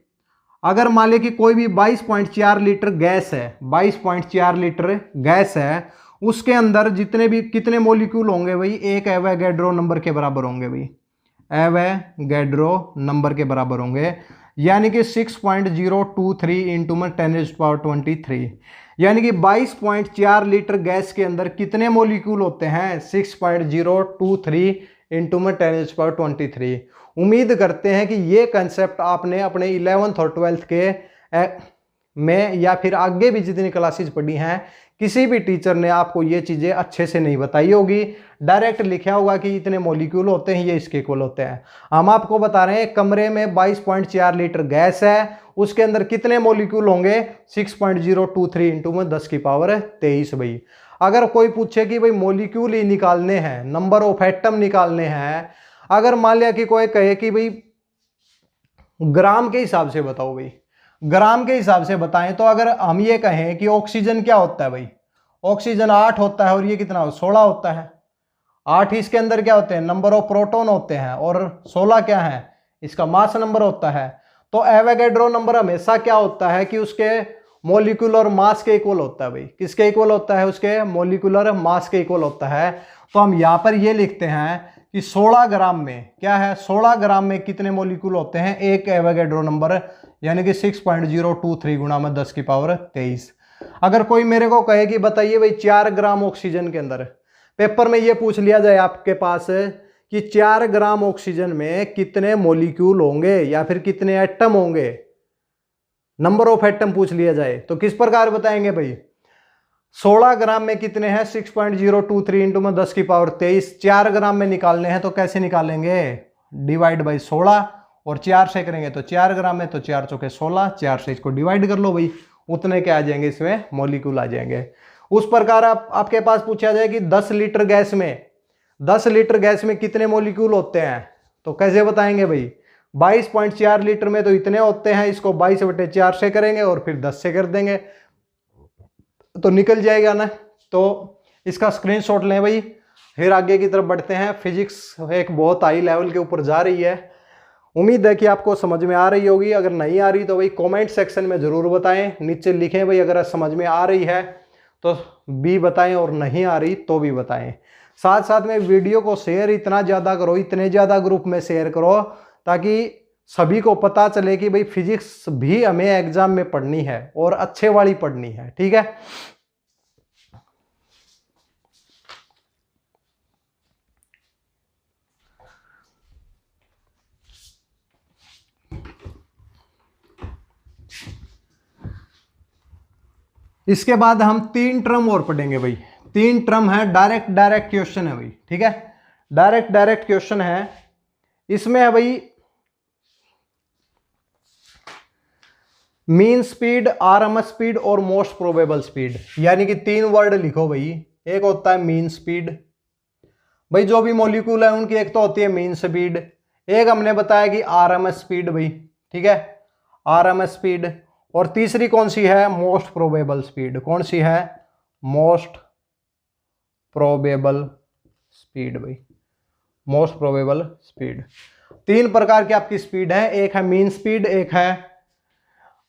अगर मान ले कि कोई भी 22.4 लीटर गैस है, 22.4 लीटर गैस है, उसके अंदर जितने भी कितने मॉलिक्यूल होंगे भाई? एक एवोगैड्रो नंबर के बराबर होंगे भाई, एवोगैड्रो नंबर के बराबर होंगे। यानी कि 6.023 इंटू में 10⁻23, यानी कि 22.4 लीटर गैस के अंदर कितने मॉलिक्यूल होते हैं? 6.023 इंटू में 10⁻23। उम्मीद करते हैं कि ये कंसेप्ट आपने अपने 11th और 12th के में या फिर आगे भी जितनी क्लासेस पढ़ी हैं, किसी भी टीचर ने आपको ये चीज़ें अच्छे से नहीं बताई होगी। डायरेक्ट लिखा होगा कि इतने मॉलिक्यूल होते हैं, ये इसके इक्वल होते हैं। हम आपको बता रहे हैं कमरे में 22.4 लीटर गैस है, उसके अंदर कितने मॉलिक्यूल होंगे? 6.023 इंटू में 10⁻23 भाई। अगर कोई पूछे कि भाई मॉलिक्यूल ही निकालने हैं, नंबर ऑफ एटम निकालने हैं, अगर मान लिया कि कोई कहे कि भाई ग्राम के हिसाब से बताओ भाई, ग्राम के हिसाब से बताएं, तो अगर हम ये कहें कि ऑक्सीजन क्या होता है भाई? ऑक्सीजन 8 होता है, और ये कितना? 16 होता है। 8 इसके अंदर क्या होते हैं? नंबर ऑफ प्रोटॉन होते हैं, और 16 क्या है? इसका मास नंबर होता है। तो एवोगैड्रो नंबर हमेशा क्या होता है कि उसके मोलिकुलर मास के इक्वल होता है भाई। किसके इक्वल होता है? उसके मोलिकुलर मास के इक्वल होता है। तो हम यहाँ पर ये लिखते हैं कि 16 ग्राम में क्या है? 16 ग्राम में कितने मोलिक्यूल होते हैं? एक एवोगैड्रो नंबर, यानी कि 6.023 गुणा में 10⁻23। अगर कोई मेरे को कहे कि बताइए भाई 4 ग्राम ऑक्सीजन के अंदर, पेपर में ये पूछ लिया जाए आपके पास कि 4 ग्राम ऑक्सीजन में कितने मॉलिक्यूल होंगे या फिर कितने एटम होंगे, नंबर ऑफ एटम पूछ लिया जाए, तो किस प्रकार बताएंगे भाई? 16 ग्राम में कितने हैं? 6.023 इंटू में 10⁻23। 4 ग्राम में निकालने हैं तो कैसे निकालेंगे? डिवाइड बाई 16, और 4 से करेंगे तो 4 ग्राम है, तो 4 चौके 16, 4 से इसको डिवाइड कर लो भाई, उतने के आ जाएंगे इसमें मॉलिक्यूल आ जाएंगे। उस प्रकार आपके पास पूछा जाए कि 10 लीटर गैस में कितने मॉलिक्यूल होते हैं, तो कैसे बताएंगे भाई, 22.4 लीटर में तो इतने होते हैं, इसको 22/4 से करेंगे और फिर 10 से कर देंगे तो निकल जाएगा ना। तो इसका स्क्रीनशॉट लें भाई। फिर आगे की तरफ बढ़ते हैं। फिजिक्स एक बहुत हाई लेवल के ऊपर जा रही है, उम्मीद है कि आपको समझ में आ रही होगी। अगर नहीं आ रही तो भाई कमेंट सेक्शन में ज़रूर बताएं, नीचे लिखें भाई अगर समझ में आ रही है तो भी बताएं और नहीं आ रही तो भी बताएं। साथ साथ में वीडियो को शेयर इतना ज़्यादा करो, इतने ज़्यादा ग्रुप में शेयर करो ताकि सभी को पता चले कि भाई फिजिक्स भी हमें एग्जाम में पढ़नी है और अच्छे वाली पढ़नी है, ठीक है। इसके बाद हम 3 टर्म और पढ़ेंगे भाई। 3 टर्म है, डायरेक्ट क्वेश्चन है भाई, ठीक है। डायरेक्ट क्वेश्चन है, इसमें है भाई मीन स्पीड, आरएमएस स्पीड और मोस्ट प्रोबेबल स्पीड, यानी कि 3 वर्ड लिखो भाई। एक होता है मीन स्पीड, भाई जो भी मॉलिक्यूल है उनकी एक तो होती है मीन स्पीड, एक हमने बताया कि आरएमएस स्पीड भाई, ठीक है, आरएमएस स्पीड। और तीसरी कौन सी है, मोस्ट प्रोबेबल स्पीड। कौन सी है, मोस्ट प्रोबेबल स्पीड भाई, मोस्ट प्रोबेबल स्पीड। 3 प्रकार की आपकी स्पीड है, एक है मीन स्पीड, एक है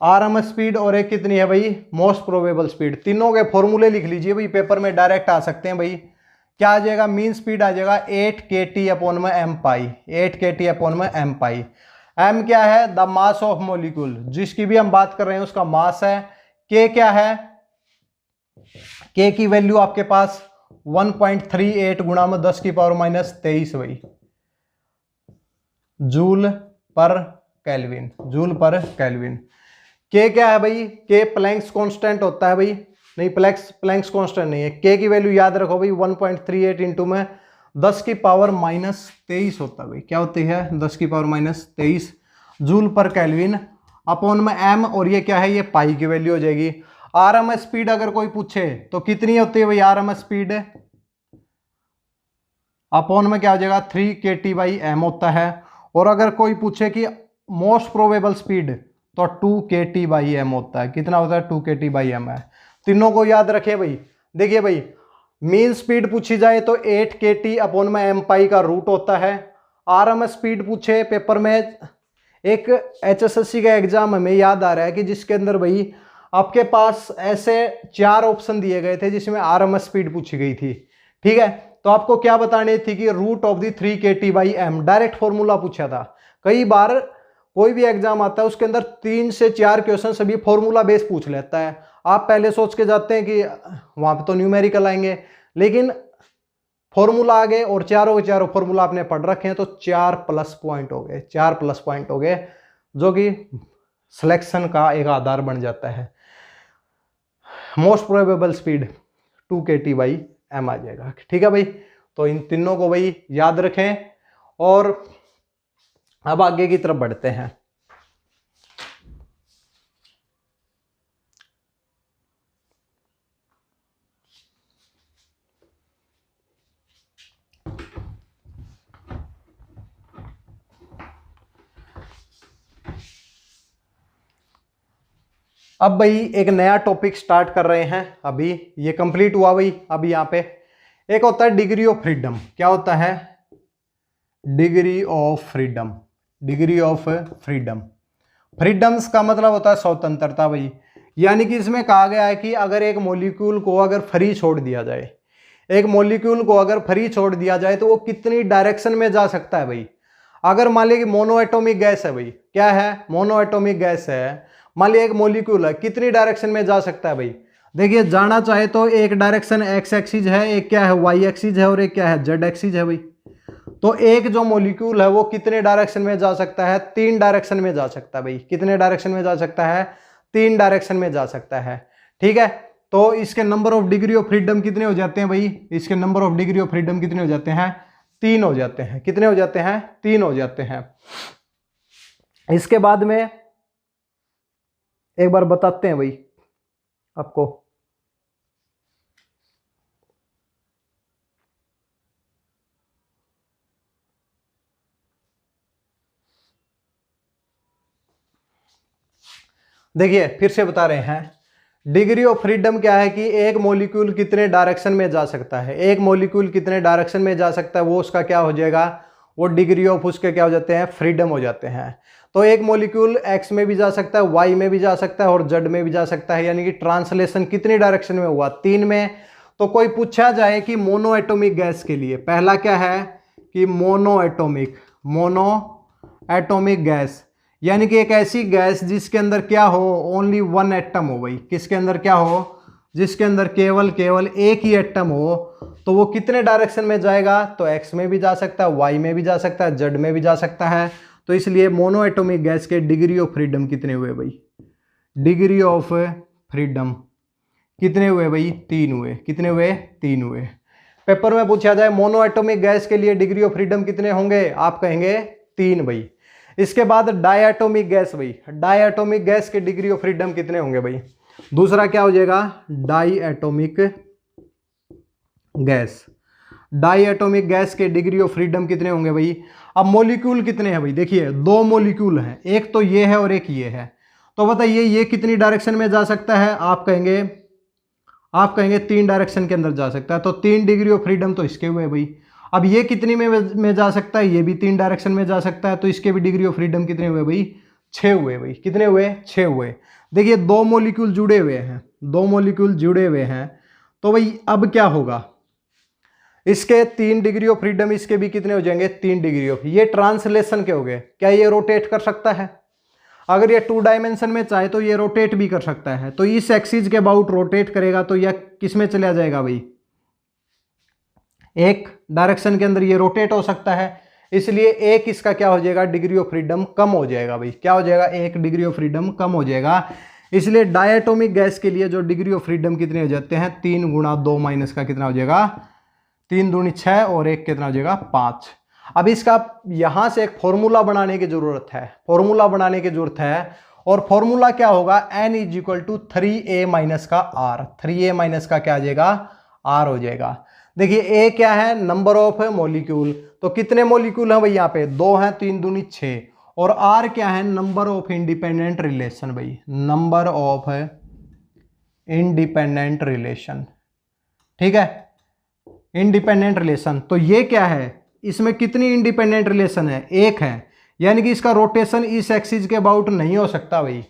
आरएमएस स्पीड और एक कितनी है भाई, मोस्ट प्रोबेबल स्पीड। तीनों के फॉर्मूले लिख लीजिए भाई, पेपर में डायरेक्ट आ सकते हैं भाई। क्या आ जाएगा, मीन स्पीड आ जाएगा 8 kT/m पाई, 8 kT/m पाई। m क्या है, द मास ऑफ मॉलिक्यूल, जिसकी भी हम बात कर रहे हैं उसका मास है। k क्या है, k की वैल्यू आपके पास 1.38 गुणा में 10⁻⁻23 भाई, जूल पर केल्विन, जूल पर केल्विन। k क्या है भाई, k प्लैंक्स कांस्टेंट होता है भाई, नहीं प्लैंक्स कांस्टेंट नहीं है, k की वैल्यू याद रखो भाई 1.38 इंटू में 10⁻⁻23 होता है भाई, क्या होती है 10⁻⁻23 जूल पर केल्विन अपॉन में m, और ये क्या है, ये पाई की वैल्यू हो जाएगी। आरएमएस स्पीड अगर कोई पूछे तो कितनी होती है भाई, आरएमएस स्पीड अपॉन में क्या हो जाएगा 3 kT/m होता है। और अगर कोई पूछे कि मोस्ट प्रोबेबल स्पीड तो 2 kT/m होता है, कितना होता है 2 kT/m है। तीनों को याद रखें भाई। देखिए भाई, मीन स्पीड पूछी जाए तो 8 kT/m पाई का रूट होता है। आरएमएस स्पीड पूछे पेपर में, एक एचएसएससी का एग्जाम हमें याद आ रहा है कि जिसके अंदर भाई आपके पास ऐसे 4 ऑप्शन दिए गए थे जिसमें आरएमएस स्पीड पूछी गई थी, ठीक है। तो आपको क्या बतानी थी कि root of the 3 kT/m, direct formula पूछा था। कई बार कोई भी एग्जाम आता है उसके अंदर 3 से 4 क्वेश्चन सभी फॉर्मूला बेस पूछ लेता है। आप पहले सोच के जाते हैं कि वहां पे तो न्यूमेरिकल आएंगे, लेकिन फॉर्मूला आ गए और चारों के चारों फॉर्मूला आपने पढ़ रखे हैं तो 4 प्लस पॉइंट हो गए, 4 प्लस पॉइंट हो गए, जो कि सिलेक्शन का एक आधार बन जाता है। मोस्ट प्रोबेबल स्पीड 2 kT/m आ जाएगा, ठीक है भाई। तो इन तीनों को भाई याद रखें। और अब आगे की तरफ बढ़ते हैं। अब भाई एक नया टॉपिक स्टार्ट कर रहे हैं, अभी ये कंप्लीट हुआ भाई। अब यहाँ पे एक होता है डिग्री ऑफ फ्रीडम। क्या होता है, degree of freedom, degree of freedom. Freedoms का मतलब होता है स्वतंत्रता भाई। यानी कि इसमें कहा गया है कि अगर एक मॉलिक्यूल को अगर फ्री छोड़ दिया जाए, एक मॉलिक्यूल को अगर फ्री छोड़ दिया जाए तो वो कितनी डायरेक्शन में जा सकता है भाई। अगर मान लीजिए कि मोनो एटॉमिक गैस है भाई, क्या है, मोनो एटॉमिक गैस है, मान लीजिए एक मॉलिक्यूल है, कितनी डायरेक्शन में जा सकता है भाई। देखिए जाना चाहे तो एक डायरेक्शन एक्स एक्सिस है, एक क्या है वाई एक्सिस है, और एक क्या है जेड एक्सिस है भाई। तो एक जो मॉलिक्यूल है वो कितने डायरेक्शन में जा सकता है, 3 डायरेक्शन में जा सकता है भाई। कितने डायरेक्शन में जा सकता है, 3 डायरेक्शन में जा सकता है, ठीक है। तो इसके number of degree of freedom कितने हो जाते हैं भाई, इसके number of degree of freedom कितने हो जाते हैं, 3 हो जाते हैं। कितने हो जाते हैं, 3 हो जाते हैं। इसके बाद में एक बार बताते हैं भाई आपको। देखिए फिर से बता रहे हैं, डिग्री ऑफ फ्रीडम क्या है कि एक मॉलिक्यूल कितने डायरेक्शन में जा सकता है, एक मॉलिक्यूल कितने डायरेक्शन में जा सकता है, वो उसका क्या हो जाएगा, वो डिग्री ऑफ उसके क्या हो जाते हैं, फ्रीडम हो जाते हैं। तो एक मॉलिक्यूल एक्स में भी जा सकता है, वाई में भी जा सकता है और जेड में भी जा सकता है, यानी कि ट्रांसलेशन कितनी डायरेक्शन में हुआ, 3 में। तो कोई पूछा जाए कि मोनो एटॉमिक गैस के लिए पहला क्या है कि मोनो एटॉमिक गैस, यानी कि एक ऐसी गैस जिसके अंदर क्या हो, ओनली 1 एटम हो भाई, किसके अंदर क्या हो, जिसके अंदर केवल एक ही एटम हो, तो वो कितने डायरेक्शन में जाएगा, तो एक्स में भी जा सकता है, वाई में भी जा सकता है, जेड में भी जा सकता है। तो इसलिए मोनो एटॉमिक गैस के डिग्री ऑफ फ्रीडम कितने हुए भाई, डिग्री ऑफ फ्रीडम कितने हुए भाई, 3 हुए। कितने हुए, 3 हुए। पेपर में पूछा जाए मोनो एटॉमिक गैस के लिए डिग्री ऑफ फ्रीडम कितने होंगे, आप कहेंगे 3 भाई। इसके बाद डायटोमिक गैस भाई, डायटोमिक गैस के डिग्री ऑफ फ्रीडम कितने होंगे भाई, दूसरा क्या हो जाएगा, डायटोमिक गैस। डायटोमिक गैस के डिग्री ऑफ फ्रीडम कितने होंगे भाई। अब मॉलिक्यूल कितने हैं भाई, देखिए 2 मॉलिक्यूल हैं, एक तो ये है और एक ये है। तो बताइए ये कितनी डायरेक्शन में जा सकता है, आप कहेंगे 3 डायरेक्शन के अंदर जा सकता है। तो 3 डिग्री ऑफ फ्रीडम तो इसके हुए भाई। अब ये कितनी में जा सकता है, ये भी 3 डायरेक्शन में जा सकता है, तो इसके भी डिग्री ऑफ फ्रीडम कितने हुए भाई, 6 हुए भाई। कितने हुए, 6 हुए। देखिए 2 मॉलिक्यूल जुड़े हुए हैं, 2 मॉलिक्यूल जुड़े हुए हैं, तो भाई अब क्या होगा, इसके 3 डिग्री ऑफ फ्रीडम, इसके भी कितने हो जाएंगे, 3 डिग्री ऑफ। ये ट्रांसलेशन के हो गए, क्या ये रोटेट कर सकता है, अगर ये 2 डायमेंशन में चाहे तो ये रोटेट भी कर सकता है। तो इस एक्सिस के अबाउट रोटेट करेगा तो यह किस में चला जाएगा भाई, एक डायरेक्शन के अंदर ये रोटेट हो सकता है, इसलिए एक इसका क्या हो जाएगा, डिग्री ऑफ फ्रीडम कम हो जाएगा भाई। क्या हो जाएगा, 1 डिग्री ऑफ फ्रीडम कम हो जाएगा। इसलिए डायटोमिक गैस के लिए जो डिग्री ऑफ फ्रीडम कितने हो जाते हैं, 3 गुणा 2 माइनस का कितना हो जाएगा, 3 दूनी 6 और 1 कितना हो जाएगा, 5। अब इसका यहां से एक फॉर्मूला बनाने की जरूरत है, फॉर्मूला बनाने की जरूरत है। और फॉर्मूला क्या होगा, n is equal to 3a minus का r, 3a माइनस का क्या आ जाएगा, r हो जाएगा। देखिए a क्या है, नंबर ऑफ मॉलिक्यूल, तो कितने मॉलिक्यूल हैं भाई, यहाँ पे 2 हैं, 3 दूनी 6, और r क्या है, नंबर ऑफ इंडिपेंडेंट रिलेशन भाई, नंबर ऑफ इंडिपेंडेंट रिलेशन, ठीक है, इंडिपेंडेंट रिलेशन। तो ये क्या है, इसमें कितनी इंडिपेंडेंट रिलेशन है, 1 है, यानी कि इसका रोटेशन इस एक्सिस के अबाउट नहीं हो सकता भाई,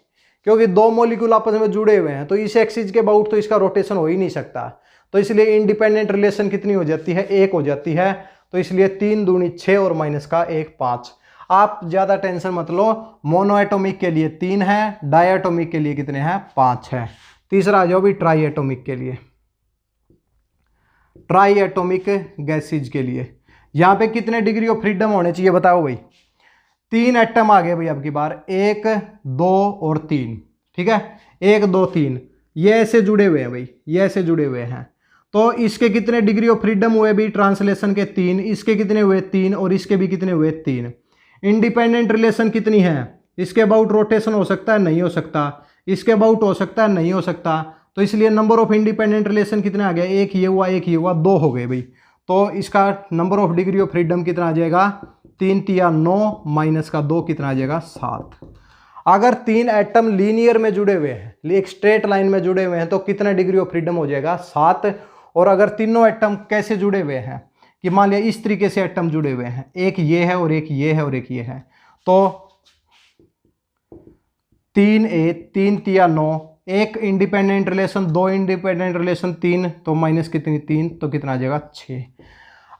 क्योंकि 2 मॉलिक्यूल आपस में जुड़े हुए हैं, तो इस एक्सिस के अबाउट तो इसका रोटेशन हो ही नहीं सकता। तो इसलिए इंडिपेंडेंट रिलेशन कितनी हो जाती है, 1 हो जाती है। तो इसलिए 3 दूनी 6 और माइनस का 1, 5। आप ज्यादा टेंशन मत लो, मोनोएटोमिक के लिए 3 है, डायटोमिक के लिए कितने हैं, 5 है। तीसरा आ जाओ भी ट्राई एटोमिक के लिए, ट्राई एटोमिक गैसेज के लिए यहां पे कितने डिग्री ऑफ फ्रीडम होने चाहिए बताओ भाई। 3 एटम आ गए भाई अब की बार, 1 2 और 3, ठीक है, 1 2 3, ये ऐसे जुड़े हुए हैं भाई, ये ऐसे जुड़े हुए हैं। तो इसके कितने डिग्री ऑफ फ्रीडम हुए भी, ट्रांसलेशन के 3, इसके कितने हुए 3, और इसके भी कितने हुए 3। इंडिपेंडेंट रिलेशन कितनी है, इसके अबाउट रोटेशन हो सकता है, नहीं हो सकता, इसके अबाउट हो सकता है, नहीं हो सकता। तो इसलिए नंबर ऑफ इंडिपेंडेंट रिलेशन कितने आ गए, एक ये हुआ, एक ये हुआ, 2 हो गए भाई। तो इसका number of degree of freedom कितना आ जाएगा, 3 तिया 9 माइनस का 2 कितना आ जाएगा, 7। अगर 3 एटम लीनियर में जुड़े हुए हैं, एक स्ट्रेट लाइन में जुड़े हुए हैं, तो कितना डिग्री ऑफ फ्रीडम हो जाएगा, 7। और अगर तीनों एटम कैसे जुड़े हुए हैं कि मान लिया इस तरीके से एटम जुड़े हुए हैं, एक ये है और एक ये है और एक ये है, तो 3 तिया 9, एक इंडिपेंडेंट रिलेशन, 2 इंडिपेंडेंट रिलेशन, 3, तो माइनस कितनी 3, तो कितना आ जाएगा 6।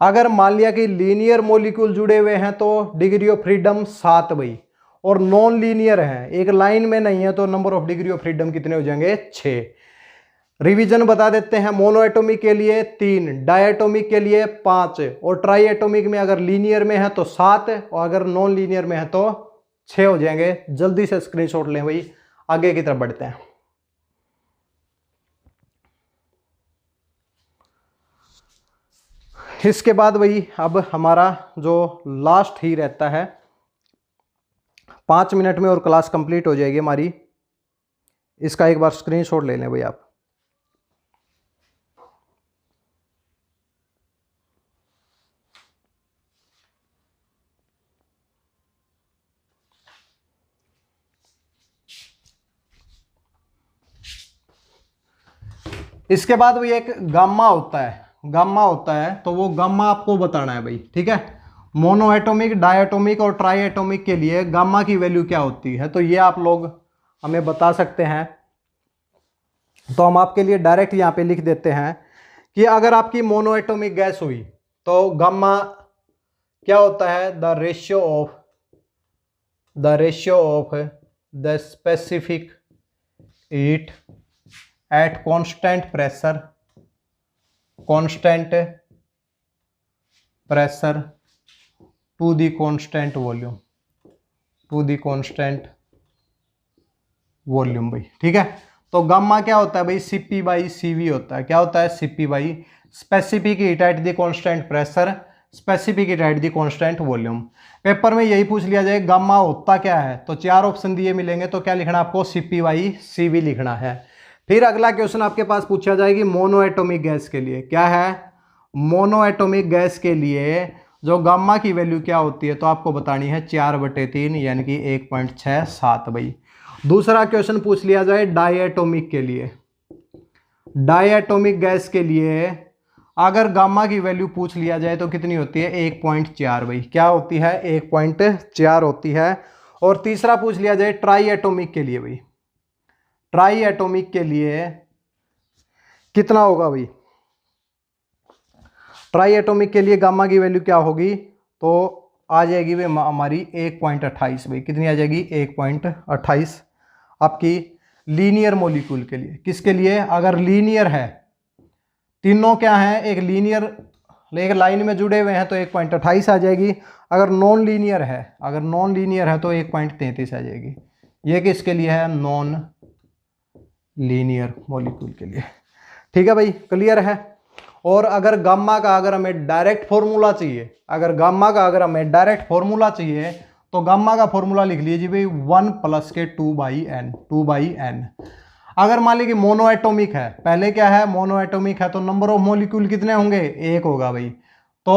अगर मान लिया कि लीनियर मॉलिक्यूल जुड़े हुए हैं तो डिग्री ऑफ फ्रीडम 7 भाई, और नॉन लीनियर है, एक लाइन में नहीं है, तो number of degree of freedom कितने हो जाएंगे, 6। रिवीजन बता देते हैं, मोनोएटोमिक के लिए 3, डायटोमिक के लिए 5, और ट्राई एटोमिक में अगर लीनियर में है तो 7, और अगर नॉन लीनियर में है तो 6 हो जाएंगे। जल्दी से स्क्रीनशॉट लें भाई, आगे की तरफ बढ़ते हैं। इसके बाद भाई अब हमारा जो लास्ट ही रहता है 5 मिनट में और क्लास कंप्लीट हो जाएगी हमारी। इसका एक बार स्क्रीनशॉट ले लें भाई आप। इसके बाद भाई एक गामा होता है, गामा होता है, तो वो गामा आपको बताना है भाई, ठीक है। मोनो एटॉमिक, डायटोमिक और ट्राई एटॉमिक के लिए गामा की वैल्यू क्या होती है, तो ये आप लोग हमें बता सकते हैं। तो हम आपके लिए डायरेक्ट यहाँ पे लिख देते हैं कि अगर आपकी मोनो एटॉमिक गैस हुई तो गामा क्या होता है, the ratio of the specific heat at constant pressure to the constant volume भाई, ठीक है। तो गामा क्या होता है भाई, Cp बाई Cv होता है। क्या होता है, Cp by specific heat at the constant pressure, specific heat at the constant volume. Paper में यही पूछ लिया जाए गामा होता क्या है, तो 4 ऑप्शन दिए मिलेंगे, तो क्या लिखना आपको, Cp बाई Cv लिखना है। फिर अगला क्वेश्चन आपके पास पूछा जाएगी मोनो एटॉमिक गैस के लिए। क्या है, मोनो एटॉमिक गैस के लिए जो गामा की वैल्यू क्या होती है, तो आपको बतानी है 4/3 यानी कि 1.67 भाई। दूसरा क्वेश्चन पूछ लिया जाए डायटोमिक के लिए। डायटोमिक गैस के लिए अगर गामा की वैल्यू पूछ लिया जाए तो कितनी होती है, 1.4 भाई। क्या होती है, 1.4 होती है। और तीसरा पूछ लिया जाए ट्राई एटोमिक के लिए भाई, ट्राई एटोमिक के लिए कितना होगा भाई। ट्राई एटोमिक के लिए गामा की वैल्यू क्या होगी, तो आ जाएगी भाई हमारी 1.28 भाई। कितनी आ जाएगी, 1.28 आपकी लीनियर मॉलिक्यूल के लिए। किसके लिए, अगर लीनियर है, तीनों क्या है, एक लीनियर एक लाइन में जुड़े हुए हैं तो 1.28 आ जाएगी। अगर नॉन लीनियर है तो 1.33 आ जाएगी। ये किसके लिए है, नॉन लीनियर मॉलिक्यूल के लिए, ठीक है भाई, क्लियर है। और अगर गामा का अगर हमें डायरेक्ट फॉर्मूला चाहिए, तो गामा का फॉर्मूला लिख लीजिए भाई 1 प्लस के 2/n। अगर मान लीजिए मोनो एटॉमिक है, पहले क्या है, मोनो एटॉमिक है, तो नंबर ऑफ मॉलिक्यूल कितने होंगे, 1 होगा भाई। तो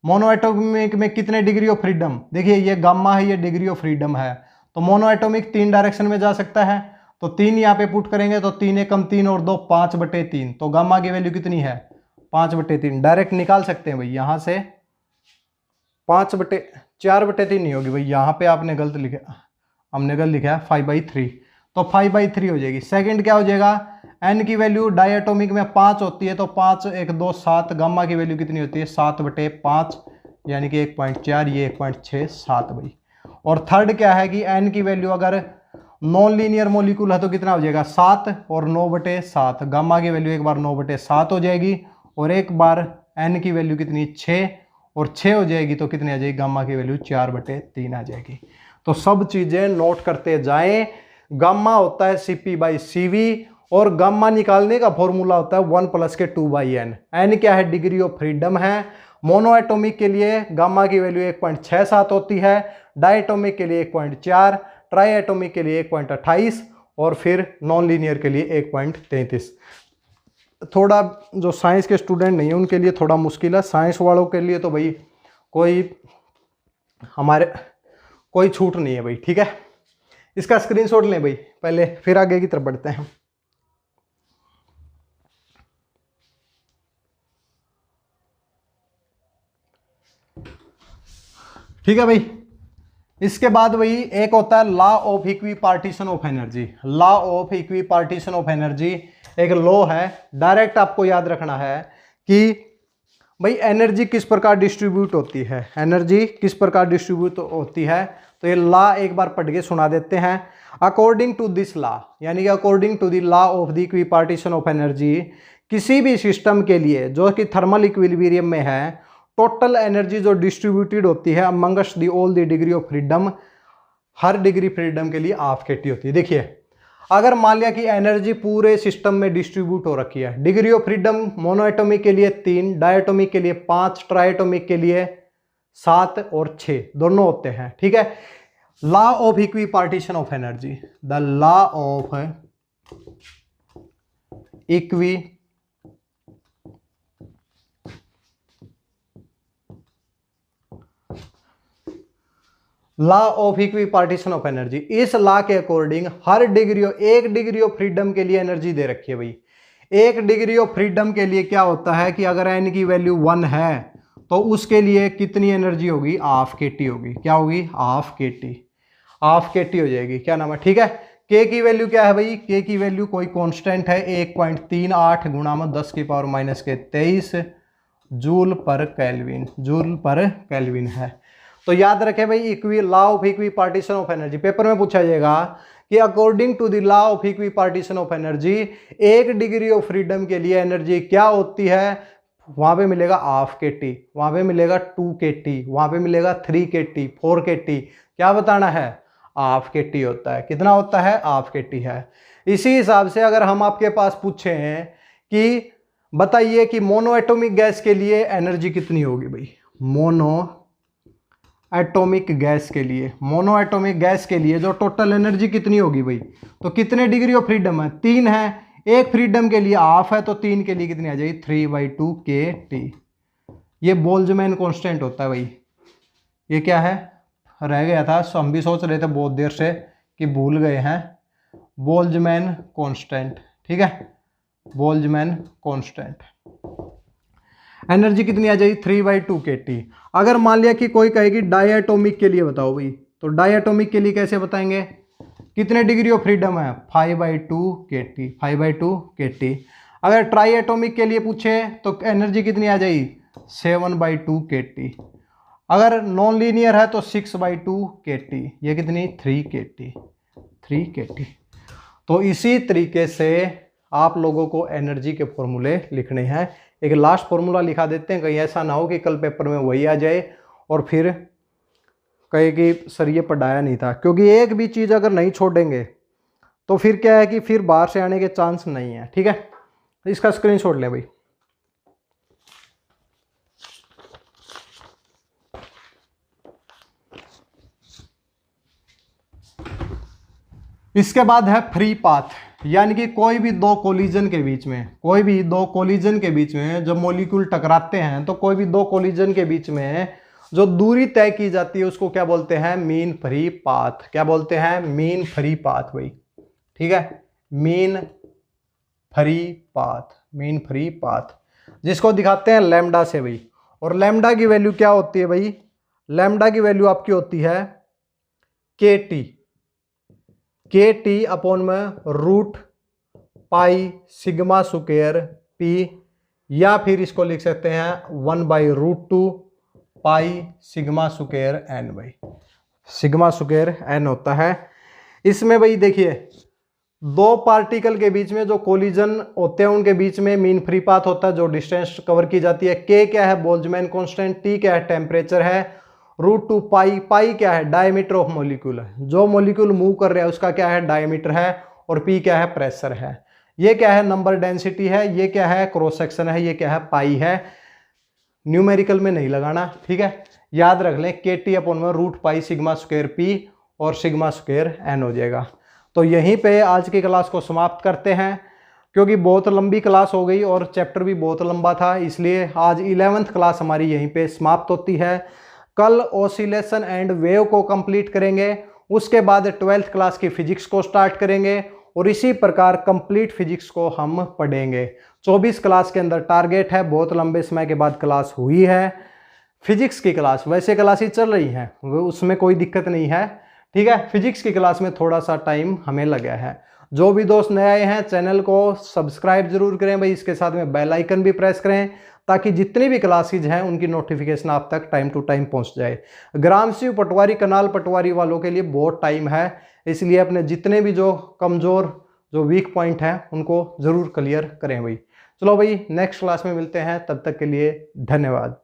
मोनो एटॉमिक में कितने डिग्री ऑफ फ्रीडम, देखिए ये गामा है, ये डिग्री ऑफ फ्रीडम है। तो मोनो एटॉमिक 3 डायरेक्शन में जा सकता है, तो 3 यहाँ पे पुट करेंगे तो 3 एकम 3 और 2 5/3। तो गामा की वैल्यू कितनी है, 5/3। डायरेक्ट निकाल सकते हैं भाई यहाँ से, 4/3 नहीं होगी भाई, यहाँ पे आपने गलत लिखा, हमने गलत लिखा है 5/3, तो 5/3 हो जाएगी। सेकंड क्या हो जाएगा, n की वैल्यू डायटोमिक में 5 होती है, तो 5 1 2 7। गामा की वैल्यू कितनी होती है, 7/5 यानी कि 1.4, ये 1.67 भाई। और थर्ड क्या है कि n की वैल्यू अगर नॉन लीनियर मॉलिक्यूल है तो कितना हो जाएगा, 7 और 9/7। गामा की वैल्यू एक बार 9/7 हो जाएगी, और एक बार n की वैल्यू कितनी, 6 और 6 हो जाएगी, तो कितनी आ जाएगी, गामा की वैल्यू 4/3 आ जाएगी। तो सब चीजें नोट करते जाएं। गामा होता है Cp/Cv, और गामा निकालने का फॉर्मूला होता है 1 प्लस के 2/n। n क्या है, डिग्री ऑफ फ्रीडम है। मोनो एटॉमिक के लिए गामा की वैल्यू 1.67 होती है, डायटोमिक के लिए 1.4, ट्राई एटॉमिक के लिए 1.28, और फिर नॉन लीनियर के लिए 1.33। थोड़ा जो साइंस के स्टूडेंट नहीं है उनके लिए थोड़ा मुश्किल है, साइंस वालों के लिए तो भाई कोई छूट नहीं है भाई, ठीक है। इसका स्क्रीनशॉट लें भाई पहले, फिर आगे की तरफ बढ़ते हैं। ठीक है भाई, इसके बाद भाई एक होता है law of equipartition of energy. Law of equipartition of energy एक लॉ है, डायरेक्ट आपको याद रखना है कि भाई एनर्जी किस प्रकार डिस्ट्रीब्यूट होती है, तो ये लॉ एक बार पढ़ के सुना देते हैं। अकॉर्डिंग टू दिस लॉ, यानी कि according to the law of the equipartition of energy, किसी भी सिस्टम के लिए जो कि थर्मल इक्विलिब्रियम में है, टोटल एनर्जी जो डिस्ट्रीब्यूटेड होती है amongst the all the degree of freedom, her degree freedom के लिए हाफ केटी होती है। देखिए अगर मान लिया कि एनर्जी पूरे सिस्टम में डिस्ट्रीब्यूट हो रखी है, डिग्री ऑफ फ्रीडम मोनोएटॉमिक के लिए 3, डायटोमिक के लिए 5, ट्राइएटॉमिक के लिए 7 और 6 दोनों होते हैं, ठीक है। Law of equipartition of energy, the law of equi law of equipartition of energy. इस लॉ के अकॉर्डिंग हर एक डिग्री ऑफ फ्रीडम के लिए एनर्जी दे रखी है भाई। एक डिग्री ऑफ फ्रीडम के लिए क्या होता है कि अगर एन की वैल्यू 1 है तो उसके लिए कितनी एनर्जी होगी, हाफ KT होगी। क्या होगी, हाफ KT हो जाएगी। क्या नाम है, ठीक है। के की वैल्यू क्या है भाई, के की वैल्यू कोई कांस्टेंट है 1.38 गुणा में 10⁻⁻23 जूल पर केल्विन है। तो याद रखें भाई, equi law of equipartition of energy paper में पूछा जाएगा कि according to the law of equipartition of energy एक डिग्री ऑफ फ्रीडम के लिए एनर्जी क्या होती है, वहां पे मिलेगा हाफ KT, वहां पे मिलेगा 2 KT, वहां पे मिलेगा 3 KT, 4 KT। क्या बताना है, हाफ KT होता है। कितना होता है, हाफ KT है। इसी हिसाब से अगर हम आपके पास पूछे हैं कि बताइए कि मोनो एटॉमिक गैस के लिए एनर्जी कितनी होगी भाई, मोनो एटॉमिक गैस के लिए जो टोटल एनर्जी कितनी होगी भाई, तो कितने डिग्री ऑफ फ्रीडम है, 3 है। एक फ्रीडम के लिए हाफ है तो 3 के लिए कितनी आ जाएगी, 3/2 KT। ये बोल्ट्जमैन कांस्टेंट होता है भाई। ये क्या है, रह गया था, हम भी सोच रहे थे बहुत देर से कि भूल गए हैं, बोल्ट्जमैन कांस्टेंट, ठीक है। बोल्ट्जमैन कांस्टेंट एनर्जी कितनी आ जाएगी, 3/2 KT। अगर मान लिया कि कोई कहेगी डायटोमिक के लिए बताओ भाई, तो डायटोमिक के लिए कैसे बताएंगे, कितने डिग्री ऑफ फ्रीडम है, 5/2 KT। अगर ट्राई एटोमिक के लिए पूछे तो एनर्जी कितनी आ जाएगी, 7/2 KT। अगर नॉन लीनियर है तो 6/2 KT। ये कितनी, 3 KT। तो इसी तरीके से आप लोगों को एनर्जी के फॉर्मूले लिखने हैं। एक लास्ट फॉर्मूला लिखा देते हैं, कहीं ऐसा ना हो कि कल पेपर में वही आ जाए और फिर कहे कि सर ये पढ़ाया नहीं था। क्योंकि एक भी चीज़ अगर नहीं छोड़ेंगे तो फिर क्या है कि फिर बाहर से आने के चांस नहीं है, ठीक है। इसका स्क्रीनशॉट ले भाई। इसके बाद है फ्री पाथ, यानी कि कोई भी दो कोलिजन के बीच में जब मॉलिक्यूल टकराते हैं तो कोई भी दो कोलिजन के बीच में जो दूरी तय की जाती है उसको क्या बोलते हैं, मीन फ्री पाथ। क्या बोलते हैं, मीन फ्री पाथ भाई, ठीक है। मीन फ्री पाथ जिसको दिखाते हैं लैम्डा से भाई। और लैम्डा की वैल्यू क्या होती है भाई, लैम्डा की वैल्यू आपकी होती है KT अपॉन में root pi sigma square P, या फिर इसको लिख सकते हैं 1/√2 पाई सिग्मा स्क्वायर N भाई। सिग्मा स्क्वायर N होता है। इसमें भाई देखिए, दो पार्टिकल के बीच में जो कोलिजन होते हैं उनके बीच में मीन फ्री पाथ होता है, जो डिस्टेंस कवर की जाती है। K क्या है, बोल्ट्जमैन कांस्टेंट, T क्या है, टेम्परेचर है, √2 पाई क्या है, डायमीटर ऑफ मॉलिक्यूल है, जो मॉलिक्यूल मूव कर रहा है उसका क्या है, डायमीटर है, और P क्या है, प्रेशर है। ये क्या है, नंबर डेंसिटी है, ये क्या है, क्रॉस सेक्शन है, ये क्या है, पाई है। न्यूमेरिकल में नहीं लगाना, ठीक है। याद रख लें KT अपॉन में root pi sigma square P और सिग्मा स्क्वायर N हो जाएगा। तो यहीं पे आज की क्लास को समाप्त करते हैं, क्योंकि बहुत लंबी क्लास हो गई और चैप्टर भी बहुत लंबा था, इसलिए आज 11th क्लास हमारी यहीं पे समाप्त होती है। कल ऑसिलेशन एंड वेव को कंप्लीट करेंगे, उसके बाद 12th क्लास की फिजिक्स को स्टार्ट करेंगे और इसी प्रकार कंप्लीट फिजिक्स को हम पढ़ेंगे। 24 क्लास के अंदर टारगेट है, बहुत लंबे समय के बाद क्लास हुई है फिजिक्स की क्लास। वैसे क्लास ही चल रही है, उसमें कोई दिक्कत नहीं है, ठीक है। फिजिक्स की क्लास में थोड़ा सा टाइम हमें लगा है। जो भी दोस्त नए आए हैं चैनल को सब्सक्राइब जरूर करें भाई, इसके साथ में बेल आइकन भी प्रेस करें ताकि जितनी भी क्लासेज हैं उनकी नोटिफिकेशन आप तक टाइम टू टाइम पहुंच जाए। ग्राम शिव पटवारी, कनाल पटवारी वालों के लिए बहुत टाइम है, इसलिए अपने जितने भी जो कमज़ोर जो वीक पॉइंट हैं उनको ज़रूर क्लियर करें भाई। चलो भाई, नेक्स्ट क्लास में मिलते हैं, तब तक के लिए धन्यवाद।